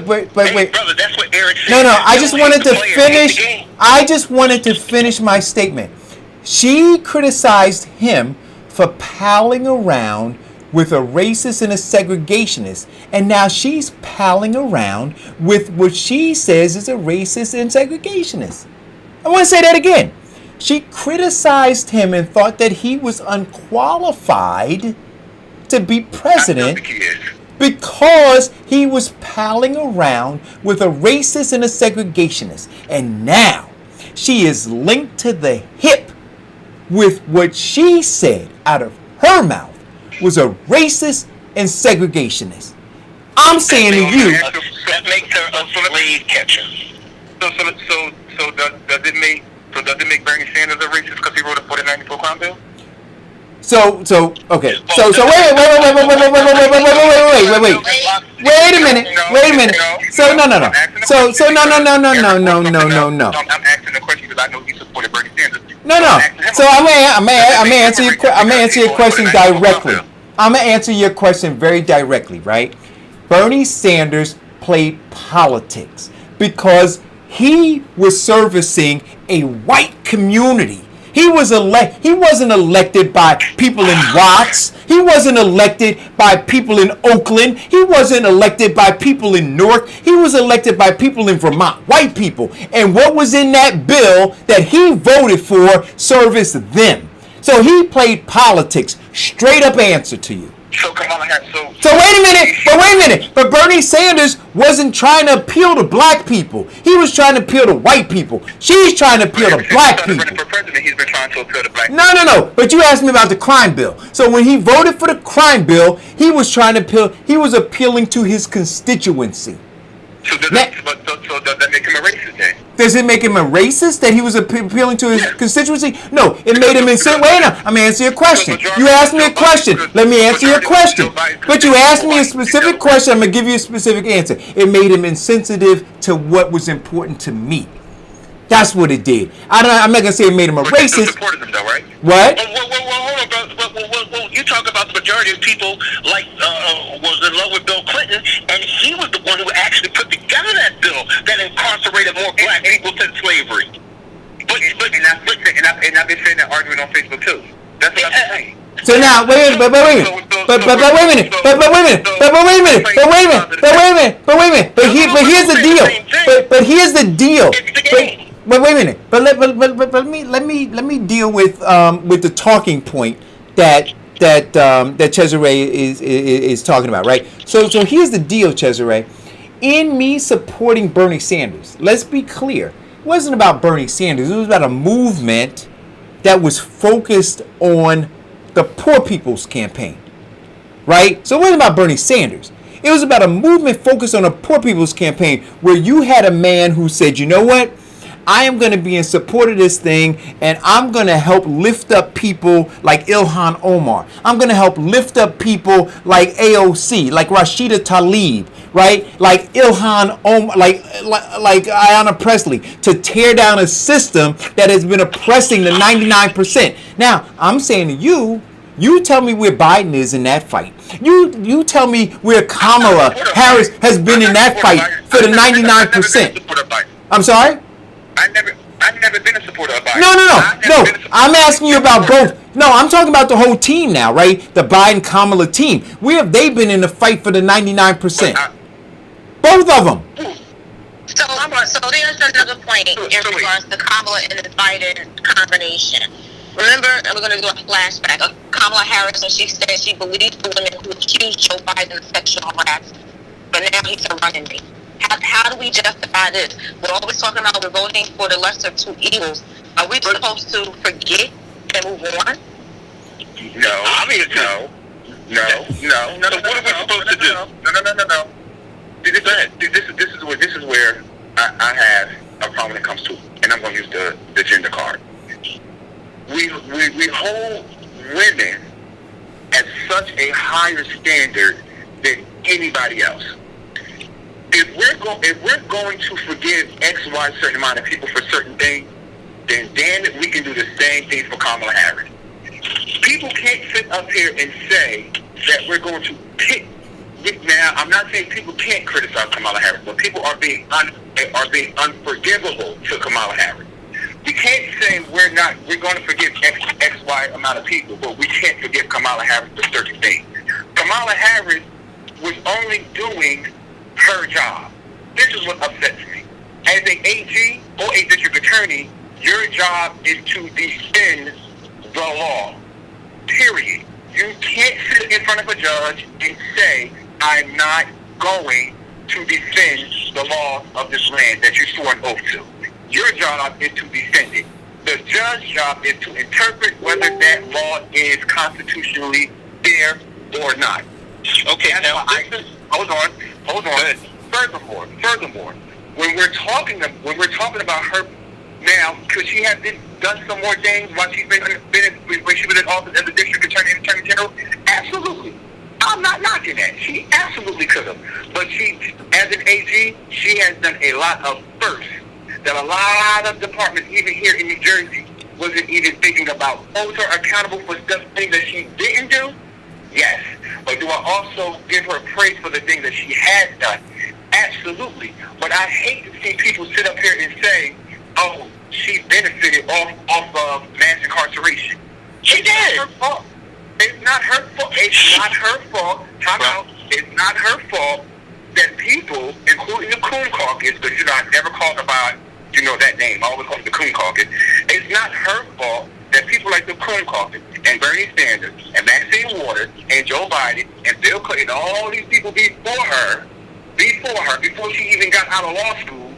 Wait. Brother, that's what Eric said. No. I just wanted to finish. I just wanted to finish my statement. She criticized him for palling around with a racist and a segregationist, and now she's palling around with what she says is a racist and segregationist. I want to say that again. She criticized him and thought that he was unqualified to be president because he was palling around with a racist and a segregationist. And now she is linked to the hip with what she said out of her mouth was a racist and segregationist. I'm saying to you, that makes her a slave catcher. So does it make Bernie Sanders a racist because he wrote a 4094 crime bill? So okay. So wait a minute. So no. I'm asking the question because I know he supported Bernie Sanders. No. So I'm gonna answer your question directly. I'm gonna answer your question very directly, right? Bernie Sanders played politics because he was servicing a white community. He wasn't elected by people in Watts. He wasn't elected by people in Oakland. He wasn't elected by people in Newark. He was elected by people in Vermont, white people. And what was in that bill that he voted for serviced them. So he played politics. Straight up answer to you. So Kamala Harris. So wait a minute. But Bernie Sanders wasn't trying to appeal to black people. He was trying to appeal to white people. She's trying to appeal to black people. For president, he's been trying to appeal to black people. No. But you asked me about the crime bill. So when he voted for the crime bill, he was trying to appeal. He was appealing to his constituency. So does that make him a racist then? Does it make him a racist that he was appealing to his constituency? No, it made him insensitive. Wait a minute, I'm answering your question. You asked me a question. Let me answer your question. But you asked me a specific question. I'm going to give you a specific answer. It made him insensitive to what was important to me. That's what it did. I'm not going to say it made him a racist. Supported him though, right? What? Well, hold on, brother. Well, you talk about the majority of people like was in love with Bill Clinton, and he was the one who actually put together that bill that incarcerated more black people since slavery. And I've been saying that argument on Facebook too. That's what I'm saying. So now, wait a minute. But here's the deal. But here's the deal. But wait a minute. But let me deal with the talking point that Cesare is talking about, right? So here's the deal, Cesare. In me supporting Bernie Sanders, let's be clear, it wasn't about Bernie Sanders. It was about a movement that was focused on the poor people's campaign, right? So it wasn't about Bernie Sanders. It was about a movement focused on a poor people's campaign where you had a man who said, you know what? I am going to be in support of this thing, and I'm going to help lift up people like Ilhan Omar. I'm going to help lift up people like AOC, like Rashida Tlaib, right? Like Ilhan Omar, like Ayanna Pressley, to tear down a system that has been oppressing the 99%. Now, I'm saying to you, you tell me where Biden is in that fight. You tell me where Kamala Harris has been in that fight for the 99%. I'm sorry? I've never been a supporter of Biden. No. I'm asking you about both. No, I'm talking about the whole team now, right? The Biden-Kamala team. Where have they been in the fight for the 99%? Both of them. So there's another point in regards to Kamala and the Biden combination. Remember, we're going to do a flashback of Kamala Harris, and she said she believes the women who accused Joe Biden of sexual harassment. But now he's a running mate. How do we justify this? We're always talking about we're voting for the lesser of two evils. Are we supposed to forget and move on? No. So what are we supposed to do? No. This is where I have a problem when it comes to, and I'm going to use the gender card. We hold women at such a higher standard than anybody else. If we're going to forgive X, Y, certain amount of people for certain things, then damn it, we can do the same thing for Kamala Harris. People can't sit up here and say that we're going to pick. Now, I'm not saying people can't criticize Kamala Harris, but people are being unforgivable to Kamala Harris. We can't say we're going to forgive X, Y amount of people, but we can't forgive Kamala Harris for certain things. Kamala Harris was only doing her job. This is what upsets me. As an AG or a district attorney, your job is to defend the law. Period. You can't sit in front of a judge and say, I'm not going to defend the laws of this land that you swore an oath to. Your job is to defend it. The judge's job is to interpret whether that law is constitutionally fair or not. Okay, now hold on. Furthermore, when we're talking about her now, could she have done some more things while she's been in office as a district attorney and attorney general? Absolutely. I'm not knocking that. She absolutely could have. But she, as an AG, she has done a lot of firsts that a lot of departments, even here in New Jersey, wasn't even thinking about. Hold her accountable for things that she didn't do? Yes. But do I also give her praise for the things that she has done? Absolutely. But I hate to see people sit up here and say, oh, she benefited off of mass incarceration. She did. It's not her fault. It's not her fault. It's not her fault. Time out. It's not her fault that people, including the Coon Caucus, because I never called about that name. I always call it the Coon Caucus. It's not her fault that people like the Coon Caucus and Bernie Sanders and Maxine Waters and Joe Biden and Bill Clinton, all these people before she even got out of law school,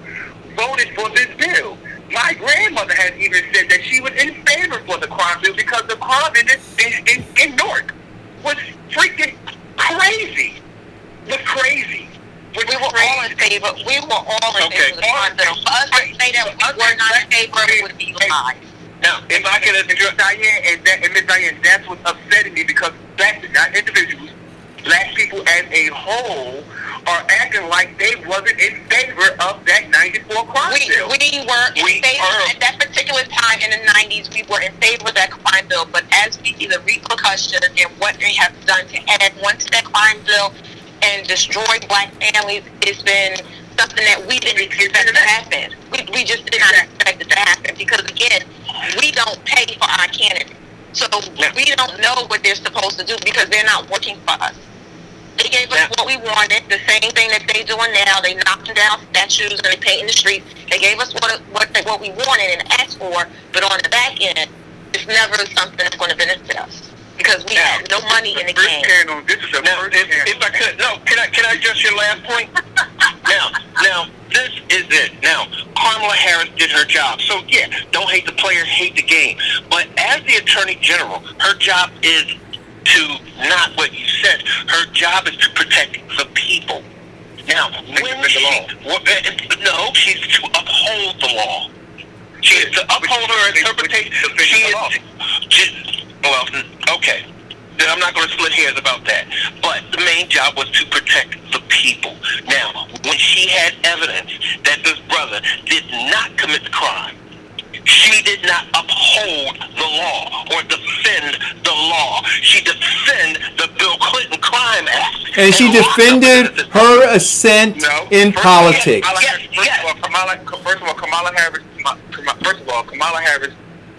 voted for this bill. My grandmother has even said that she was in favor for the crime bill because the crime in Newark was freaking crazy. Was crazy. We were all in favor. We were all in favor of the crime bill. For us to say that we were not in favor of it would be lies. Now, if I can address Diane and Ms. Diane, that's what's upsetting me because not individuals, black people as a whole are acting like they wasn't in favor of that 94 crime bill. We were in favor at that particular time in the 90s. We were in favor of that crime bill, but as we see the repercussions and what they have done to add one to that crime bill and destroy black families, it's been something that we didn't expect to happen. We just did not expect it to happen because, again, we don't pay for our candidates. So we don't know what they're supposed to do because they're not working for us. They gave us what we wanted, the same thing that they're doing now. They knocking down statues and they painting the streets. They gave us what we wanted and asked for, but on the back end, it's never something that's going to benefit us because we have no money in the game. If I could, can I address your last point? Now, this is it. Now, Kamala Harris did her job. So, yeah, don't hate the player, hate the game. But as the Attorney General, her job is to, not what you said, her job is to protect the people. Now, she's to uphold the law. She is to uphold her interpretation. Okay. Then I'm not going to split hairs about that. But the main job was to protect the people. Now, when she had evidence that this brother did not commit the crime, she did not uphold the law or defend the law. She defended the Bill Clinton Crime Act. And she defended her assent in politics.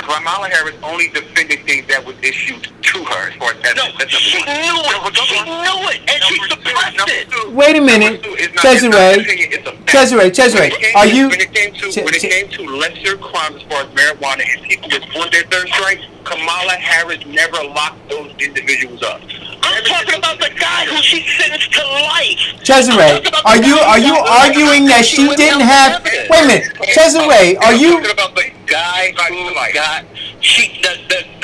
Kamala Harris only defended things that was issued to her. She knew it, and she suppressed it. Wait a minute, Cesare, are you? When it came to lesser crimes as far as marijuana and people was on their third strike, Kamala Harris never locked those individuals up. I'm talking about the guy who she sentenced to life. Cesare, are you arguing that she didn't have? Wait a minute, Cesare, are you? I'm talking about the guy who got.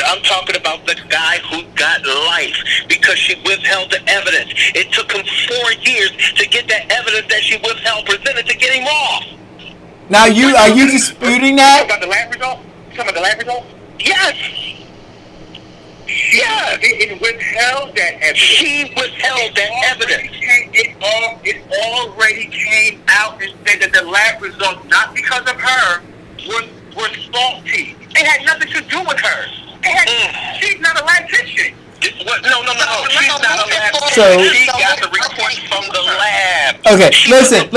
I'm talking about the guy who got life because she withheld the evidence. It took him 4 years to get that evidence that she withheld presented to get him off. Now, are you disputing that? About the lab result? Talking about the lab result? Yes. Yeah, it withheld that evidence. She withheld that evidence. It already came out and said that the lab results, not because of her, were faulty. It had nothing to do with her. She's not a lab technician. No. She's not a lab technician. She got the report from the lab. Okay, listen.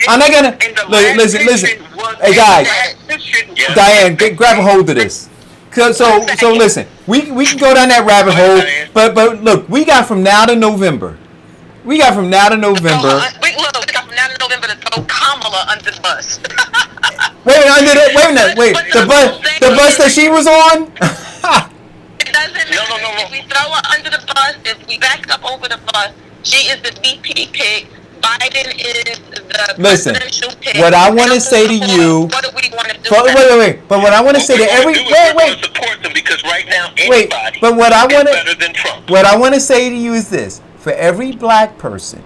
I'm not gonna listen. Hey guys, Diane, grab a hold of this. So listen, we can go down that rabbit hole, but look, we got from now to November. We got from now to November. We got from now to November to throw Kamala under the bus. Wait a minute. The bus that she was on. It doesn't matter. No. If we throw her under the bus, if we back up over the bus, she is the VP pick. Biden is the presidential pick. What I want to say to you. What do we want to do? Wait. But what I want to say to every support them because right now But what I want better than Trump. What I want to say to you is this: for every black person,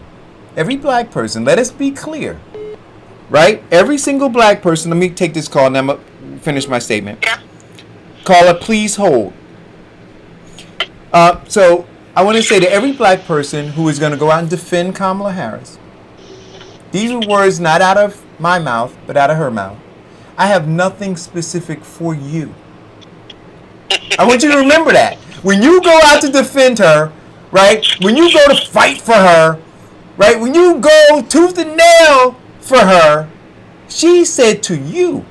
let us be clear, right? Every single black person. Let me take this call and I'm gonna finish my statement. Yeah. Caller, please hold. So I want to say to every black person who is going to go out and defend Kamala Harris, these are words not out of my mouth, but out of her mouth. I have nothing specific for you. I want you to remember that. When you go out to defend her, right? When you go to fight for her, right? When you go tooth and nail for her, she said to you,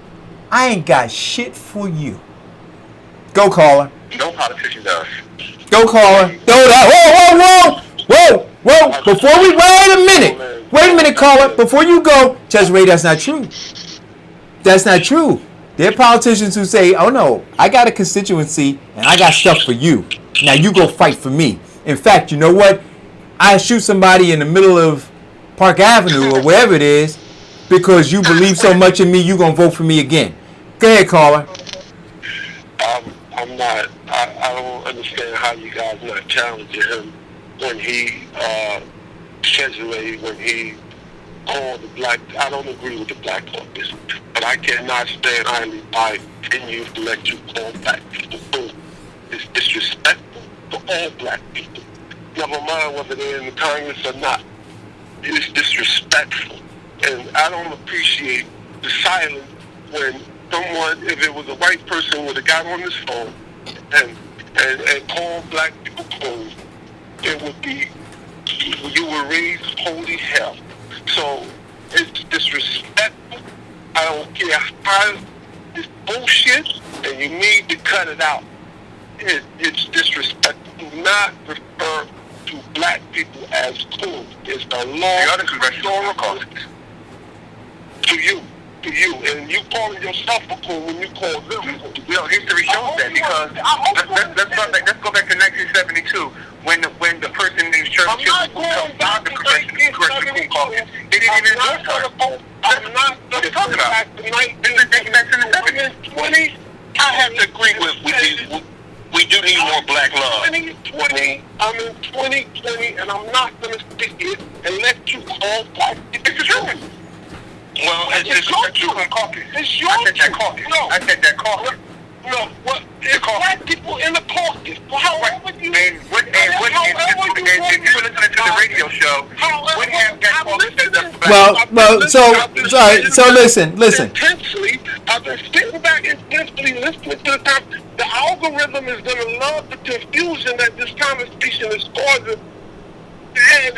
I ain't got shit for you. Go, caller. No politician does. Go, caller. Whoa. Before we wait a minute, caller. Before you go, Judge Ray, that's not true. That's not true. There are politicians who say, oh no, I got a constituency and I got stuff for you. Now you go fight for me. In fact, you know what? I shoot somebody in the middle of Park Avenue or wherever it is because you believe so much in me, you gonna vote for me again. Go ahead, caller. I'm not. I don't understand how you guys not challenging him when he when he called the black. I don't agree with the Black Caucus, but I cannot stand idly by continue to let you call black people fool. It's disrespectful to all black people. Never mind whether they're in the Congress or not. It's disrespectful, and I don't appreciate the silence when someone, if it was a white person, would have got on this phone and called black people cold, it would be, you would raise holy hell. So it's disrespectful. I don't care how it's bullshit, and you need to cut it out. It's disrespectful. Do not refer to black people as cool. It's the law. The other congressional record. To you, and you calling yourself a cool when you call them. Well, history shows that because let's go back to 1972 when the person named Churchill helped found the congressional caucus. They didn't even endorse her. I'm not going to talk about the 1920s. I have to agree with you. We do need more black love. I'm in 2020, and I'm not going to sit here and let you call black people. It's the truth. Well, it's your caucus. It's your caucus. I said that caucus. No, what? It's black people in the caucus. However you... And if you were listening to the radio show, what have that caucus said that... So listen. Intensely, I've been sitting back intensely listening to the time. The algorithm is going to love the confusion that this conversation is causing and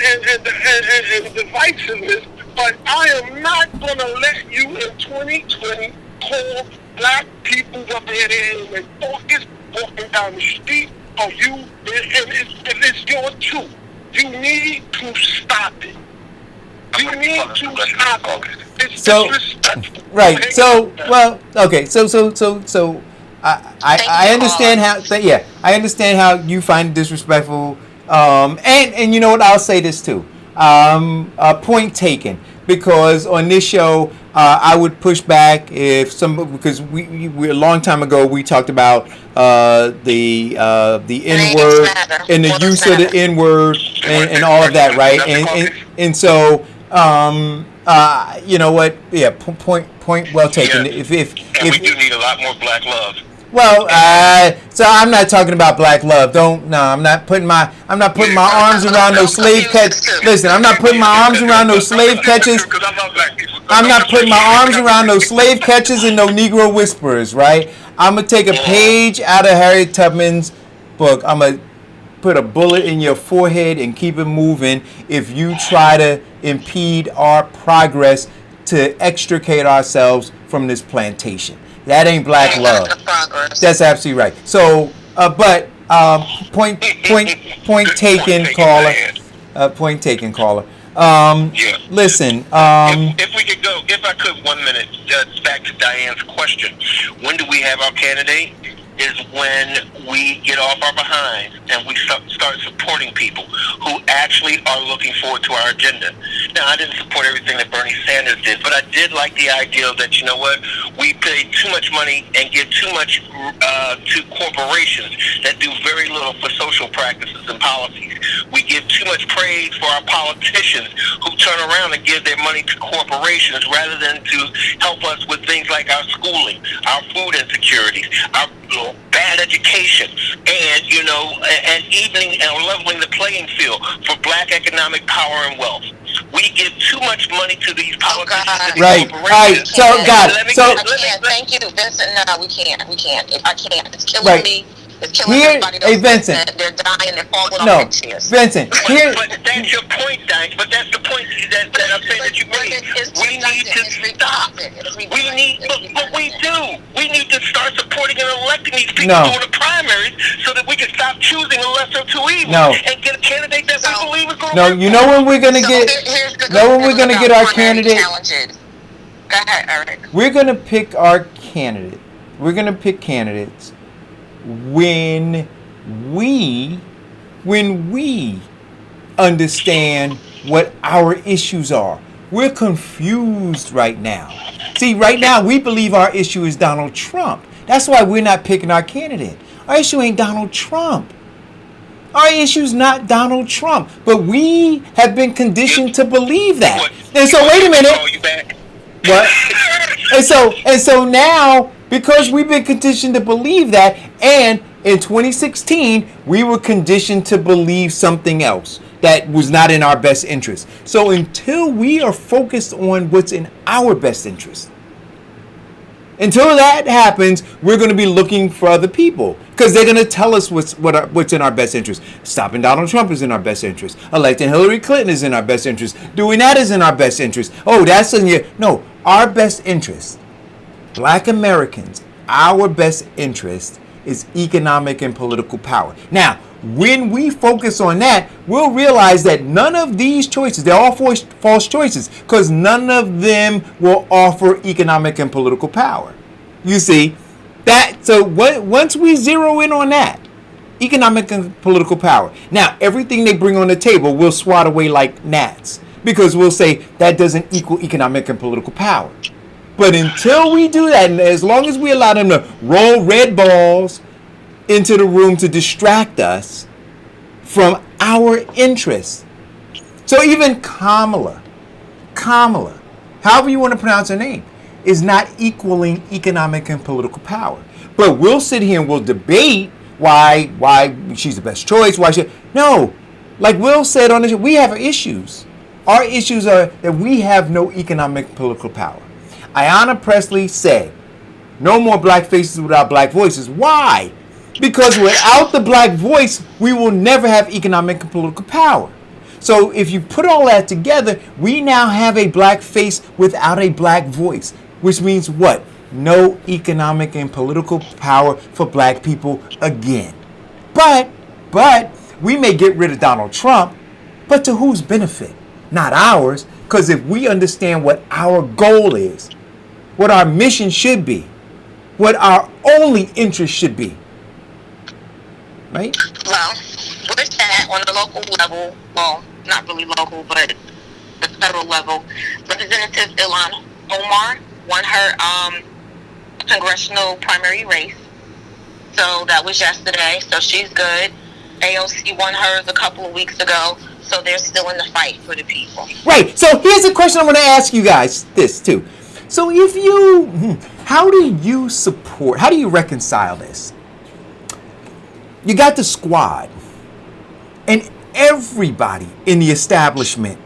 divisiveness. But I am not going to let you in 2020 call black people up there and focus walking down the street or you, and it's your truth. You need to stop it. You need to stop it. It's disrespectful. Right. So I understand how. I understand how you find it disrespectful. And you know what? I'll say this too. Point taken. Because on this show, I would push back because we a long time ago we talked about the N-word and the use of the N-word and all of that, right? And so You know what? Yeah, point well taken. Yeah. If And we do need a lot more black love. well, so I'm not talking about black love. I'm not putting my arms around no slave catch. Listen, I'm not putting my arms around no slave catches. Because I love black people. I'm not putting my arms around no slave catchers and no Negro whisperers, right? I'm gonna take a page out of Harriet Tubman's book. I'm gonna put a bullet in your forehead and keep it moving if you try to impede our progress to extricate ourselves from this plantation. That ain't black love. That's absolutely right. So, point taken, caller. Point taken, caller. Listen. If we could go, if I could, 1 minute, back to Diane's question. When do we have our candidate? Is when we get off our behinds and we start supporting people who actually are looking forward to our agenda. Now, I didn't support everything that Bernie Sanders did, but I did like the idea that, you know what, we pay too much money and give too much to corporations that do very little for social practices and policies. We give too much praise for our politicians who turn around and give their money to corporations rather than to help us with things like our schooling, our food insecurities, our bad education, and and evening and leveling the playing field for black economic power and wealth. We give too much money to these politicians. To these Right. corporations. So, God. So, Thank you, Vincent. No, we can't. I can't. It's killing Right. me. It's killing Here, everybody hey, else. Vincent. They're dying. They're falling No, off their chairs. Vincent. Here. But that's your point, Diane. But that's the point that I'm saying that you made. We need to stop. We need, but we do. We need to start supporting and electing these people during the primaries so that we can stop choosing the lesser of two evils and get a candidate that we believe is going to No, work. you know when we're gonna get. Know when we're gonna get our candidate. Go ahead, Eric. We're gonna pick our candidate. We're gonna pick candidates when we understand what our issues are. We're confused right now. See, right now we believe our issue is Donald Trump. That's why we're not picking our candidate. Our issue ain't Donald Trump. Our issue's not Donald Trump. But we have been conditioned to believe that. And so wait a minute. What? And so now, because we've been conditioned to believe that, and in 2016 we were conditioned to believe something else that was not in our best interest. So until we are focused on what's in our best interest, until that happens, we're going to be looking for other people because they're going to tell us what's in our best interest. Stopping Donald Trump is in our best interest. Electing Hillary Clinton is in our best interest. Doing that is in our best interest. Oh, that's in your... No, our best interest, Black Americans, our best interest is economic and political power. Now, when we focus on that, we'll realize that none of these choices, they're all false choices, because none of them will offer economic and political power. You see, that. So once we zero in on that, economic and political power, now everything they bring on the table we'll swat away like gnats, because we'll say that doesn't equal economic and political power. But until we do that, and as long as we allow them to roll red balls into the room to distract us from our interests. So even Kamala, however you want to pronounce her name, is not equaling economic and political power. But we'll sit here and we'll debate why she's the best choice, no, like Will said on the show, we have issues. Our issues are that we have no economic political power. Ayanna Pressley said, no more black faces without black voices. Why? Because without the black voice, we will never have economic and political power. So if you put all that together, we now have a black face without a black voice, which means what? No economic and political power for black people again. But we may get rid of Donald Trump, but to whose benefit? Not ours, because if we understand what our goal is, what our mission should be, what our only interest should be, right? Well, with that, on the local level, well, not really local, but the federal level, Representative Ilhan Omar won her congressional primary race. So that was yesterday, so she's good. AOC won hers a couple of weeks ago. So they're still in the fight for the people. Right. So here's a question I want to ask you guys this too. So if you, how do you reconcile this? You got the squad and everybody in the establishment,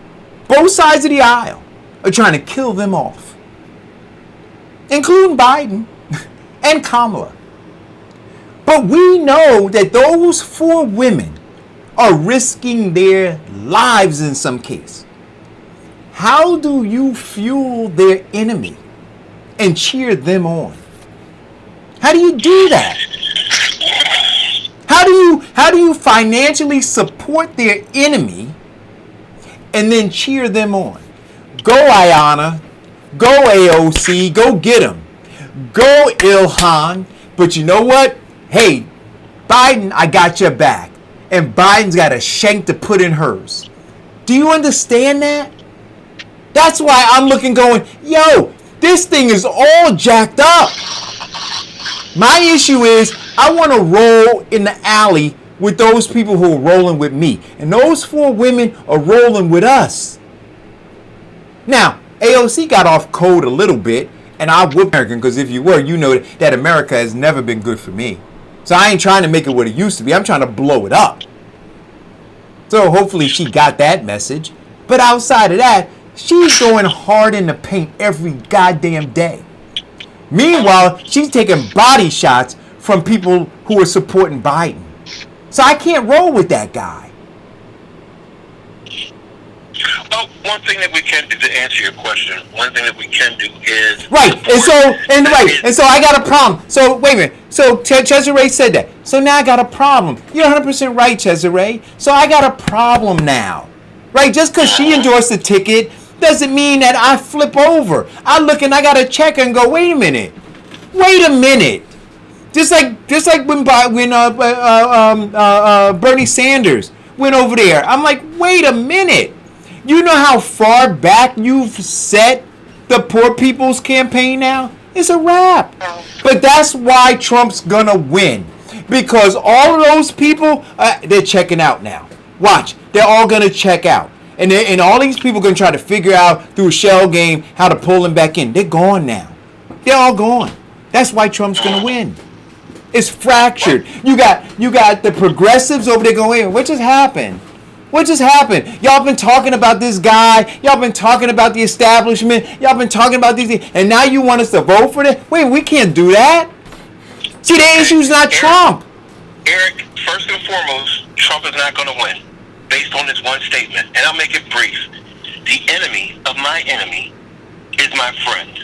both sides of the aisle, are trying to kill them off, including Biden and Kamala. But we know that those 4 women are risking their lives in some case. How do you fuel their enemy and cheer them on? How do you do that? How do you financially support their enemy and then cheer them on? Go Ayanna, go AOC, go get them. Go Ilhan. But you know what? Hey, Biden, I got your back. And Biden's got a shank to put in hers. Do you understand that? That's why I'm looking going, yo, this thing is all jacked up. My issue is I want to roll in the alley with those people who are rolling with me. And those 4 women are rolling with us. Now, AOC got off code a little bit, and I whoop American, because if you were, you know that America has never been good for me. So I ain't trying to make it what it used to be. I'm trying to blow it up. So hopefully she got that message. But outside of that, she's going hard in the paint every goddamn day. Meanwhile, she's taking body shots from people who are supporting Biden. So I can't roll with that guy. Well, one thing that we can do to answer your question, one thing that we can do is right. And so I got a problem. So wait a minute. So Cesare said that. So now I got a problem. You're 100% right, Cesare. So I got a problem now, right? Just because she endorsed the ticket doesn't mean that I flip over. I look and I got to check and go, wait a minute. Just like when Bernie Sanders went over there. I'm like, wait a minute. You know how far back you've set the poor people's campaign now? It's a wrap. But that's why Trump's gonna win. Because all of those people, they're checking out now. Watch, they're all gonna check out. And all these people are gonna try to figure out through a shell game how to pull them back in. They're gone now. They're all gone. That's why Trump's gonna win. It's fractured. You got the progressives over there going, hey, what just happened? What just happened? Y'all been talking about this guy. Y'all been talking about the establishment. Y'all been talking about these things. And now you want us to vote for that? Wait, we can't do that. See, the issue's not Trump. Eric, first and foremost, Trump is not going to win based on this one statement. And I'll make it brief. The enemy of my enemy is my friend.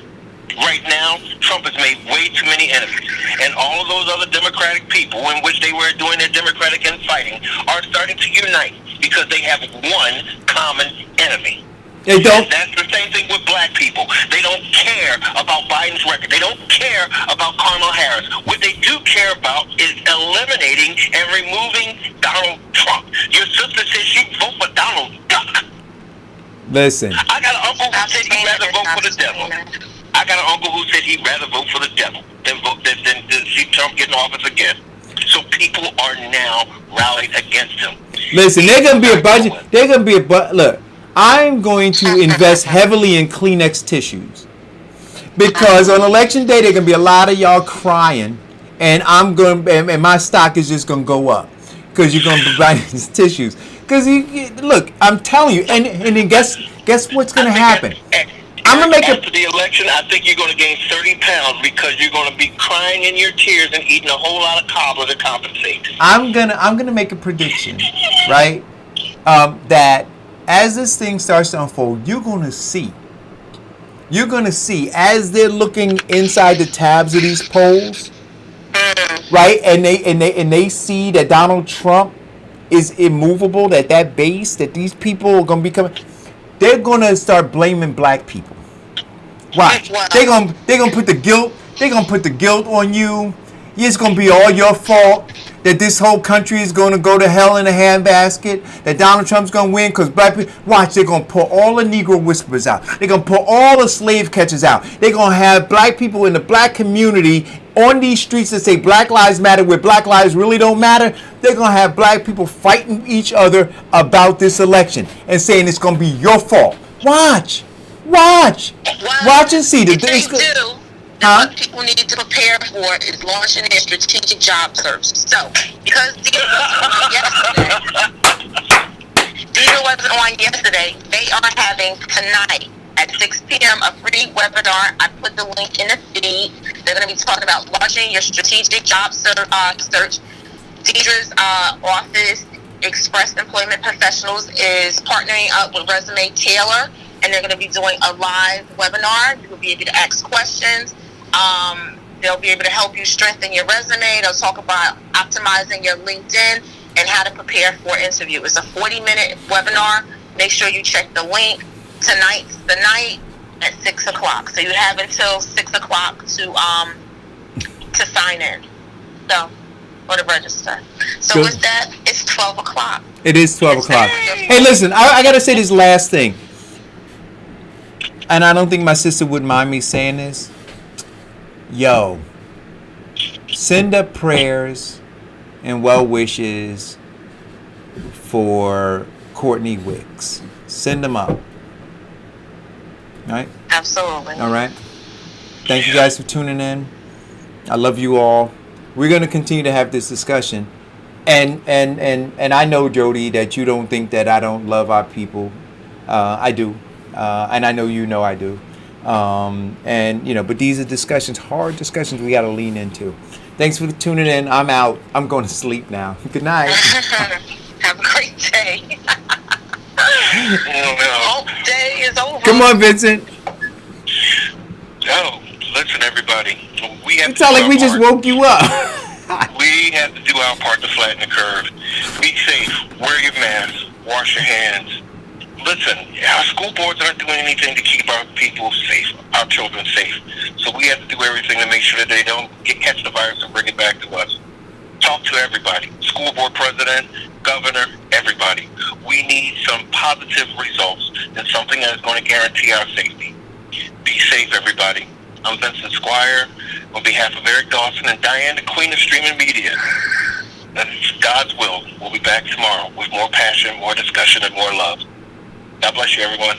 Right now, Trump has made way too many enemies. And all of those other Democratic people in which they were doing their Democratic infighting are starting to unite because they have one common enemy. They don't. And that's the same thing with black people. They don't care about Biden's record. They don't care about Kamala Harris. What they do care about is eliminating and removing Donald Trump. Your sister says she'd vote for Donald Duck. Listen. I got an uncle who said he'd rather vote for the devil. I got an uncle who said he'd rather vote for the devil than see Trump get in office again. So people are now rallied against him. Listen, there's gonna be a budget. There's gonna be a look. I'm going to invest heavily in Kleenex tissues because on election day there's gonna be a lot of y'all crying, and and my stock is just gonna go up because you're gonna provide these tissues. Because look, I'm telling you, and then guess what's gonna happen. I'm gonna make after the election, I think you're gonna gain 30 pounds because you're gonna be crying in your tears and eating a whole lot of cobbler to compensate. I'm gonna make a prediction, right? That as this thing starts to unfold, you're gonna see as they're looking inside the tabs of these polls, right? And they see that Donald Trump is immovable, that base, that these people are gonna be coming. They're gonna start blaming black people. Watch. They're gonna put the guilt. They're gonna put the guilt on you. It's gonna be all your fault. That this whole country is gonna go to hell in a handbasket. That Donald Trump's gonna win because black people. Watch. They're gonna pull all the Negro whisperers out. They're gonna pull all the slave catchers out. They're gonna have black people in the black community on these streets that say Black Lives Matter, where Black lives really don't matter, they're going to have black people fighting each other about this election and saying it's going to be your fault. Watch. Watch and see. If they do, what people need to prepare for is launching their strategic job search. So, because Deidre wasn't on yesterday, they are having tonight at 6 p.m. a free webinar. I put the link in the feed. They're going to be talking about launching your strategic job search. Deidre's office, Express Employment Professionals, is partnering up with Resume Taylor, and they're going to be doing a live webinar. You will be able to ask questions. They'll be able to help you strengthen your resume. They'll talk about optimizing your LinkedIn and how to prepare for an interview. It's a 40-minute webinar. Make sure you check the link. Tonight's the night at 6 o'clock. So you have until 6 o'clock to sign in. So, or to register. So with that, it's 12 o'clock. It is 12 o'clock. Hey, listen, I got to say this last thing. And I don't think my sister would mind me saying this. Yo, send up prayers and well wishes for Courtney Wicks. Send them up. All right? Absolutely. All right. Thank you guys for tuning in. I love you all. We're going to continue to have this discussion. And I know, Jody, that you don't think that I don't love our people. I do. And I know you know I do. And, you know, but these are discussions, hard discussions we got to lean into. Thanks for tuning in. I'm out. I'm going to sleep now. Good night. Have a great day. Hope day is over. Come on, Vincent. Oh, listen, everybody. We have It's not like we just woke you up. We have to do our part to flatten the curve. Be safe. Wear your mask. Wash your hands. Listen, our school boards aren't doing anything to keep our people safe, our children safe. So we have to do everything to make sure that they don't catch the virus and bring it back to us. Talk to everybody. School board president, governor, everybody. We need some positive results and something that is going to guarantee our safety. Be safe, everybody. I'm Vincent Squire on behalf of Eric Dawson and Diane, the Queen of Streaming Media. That's God's will. We'll be back tomorrow with more passion, more discussion, and more love. God bless you, everyone.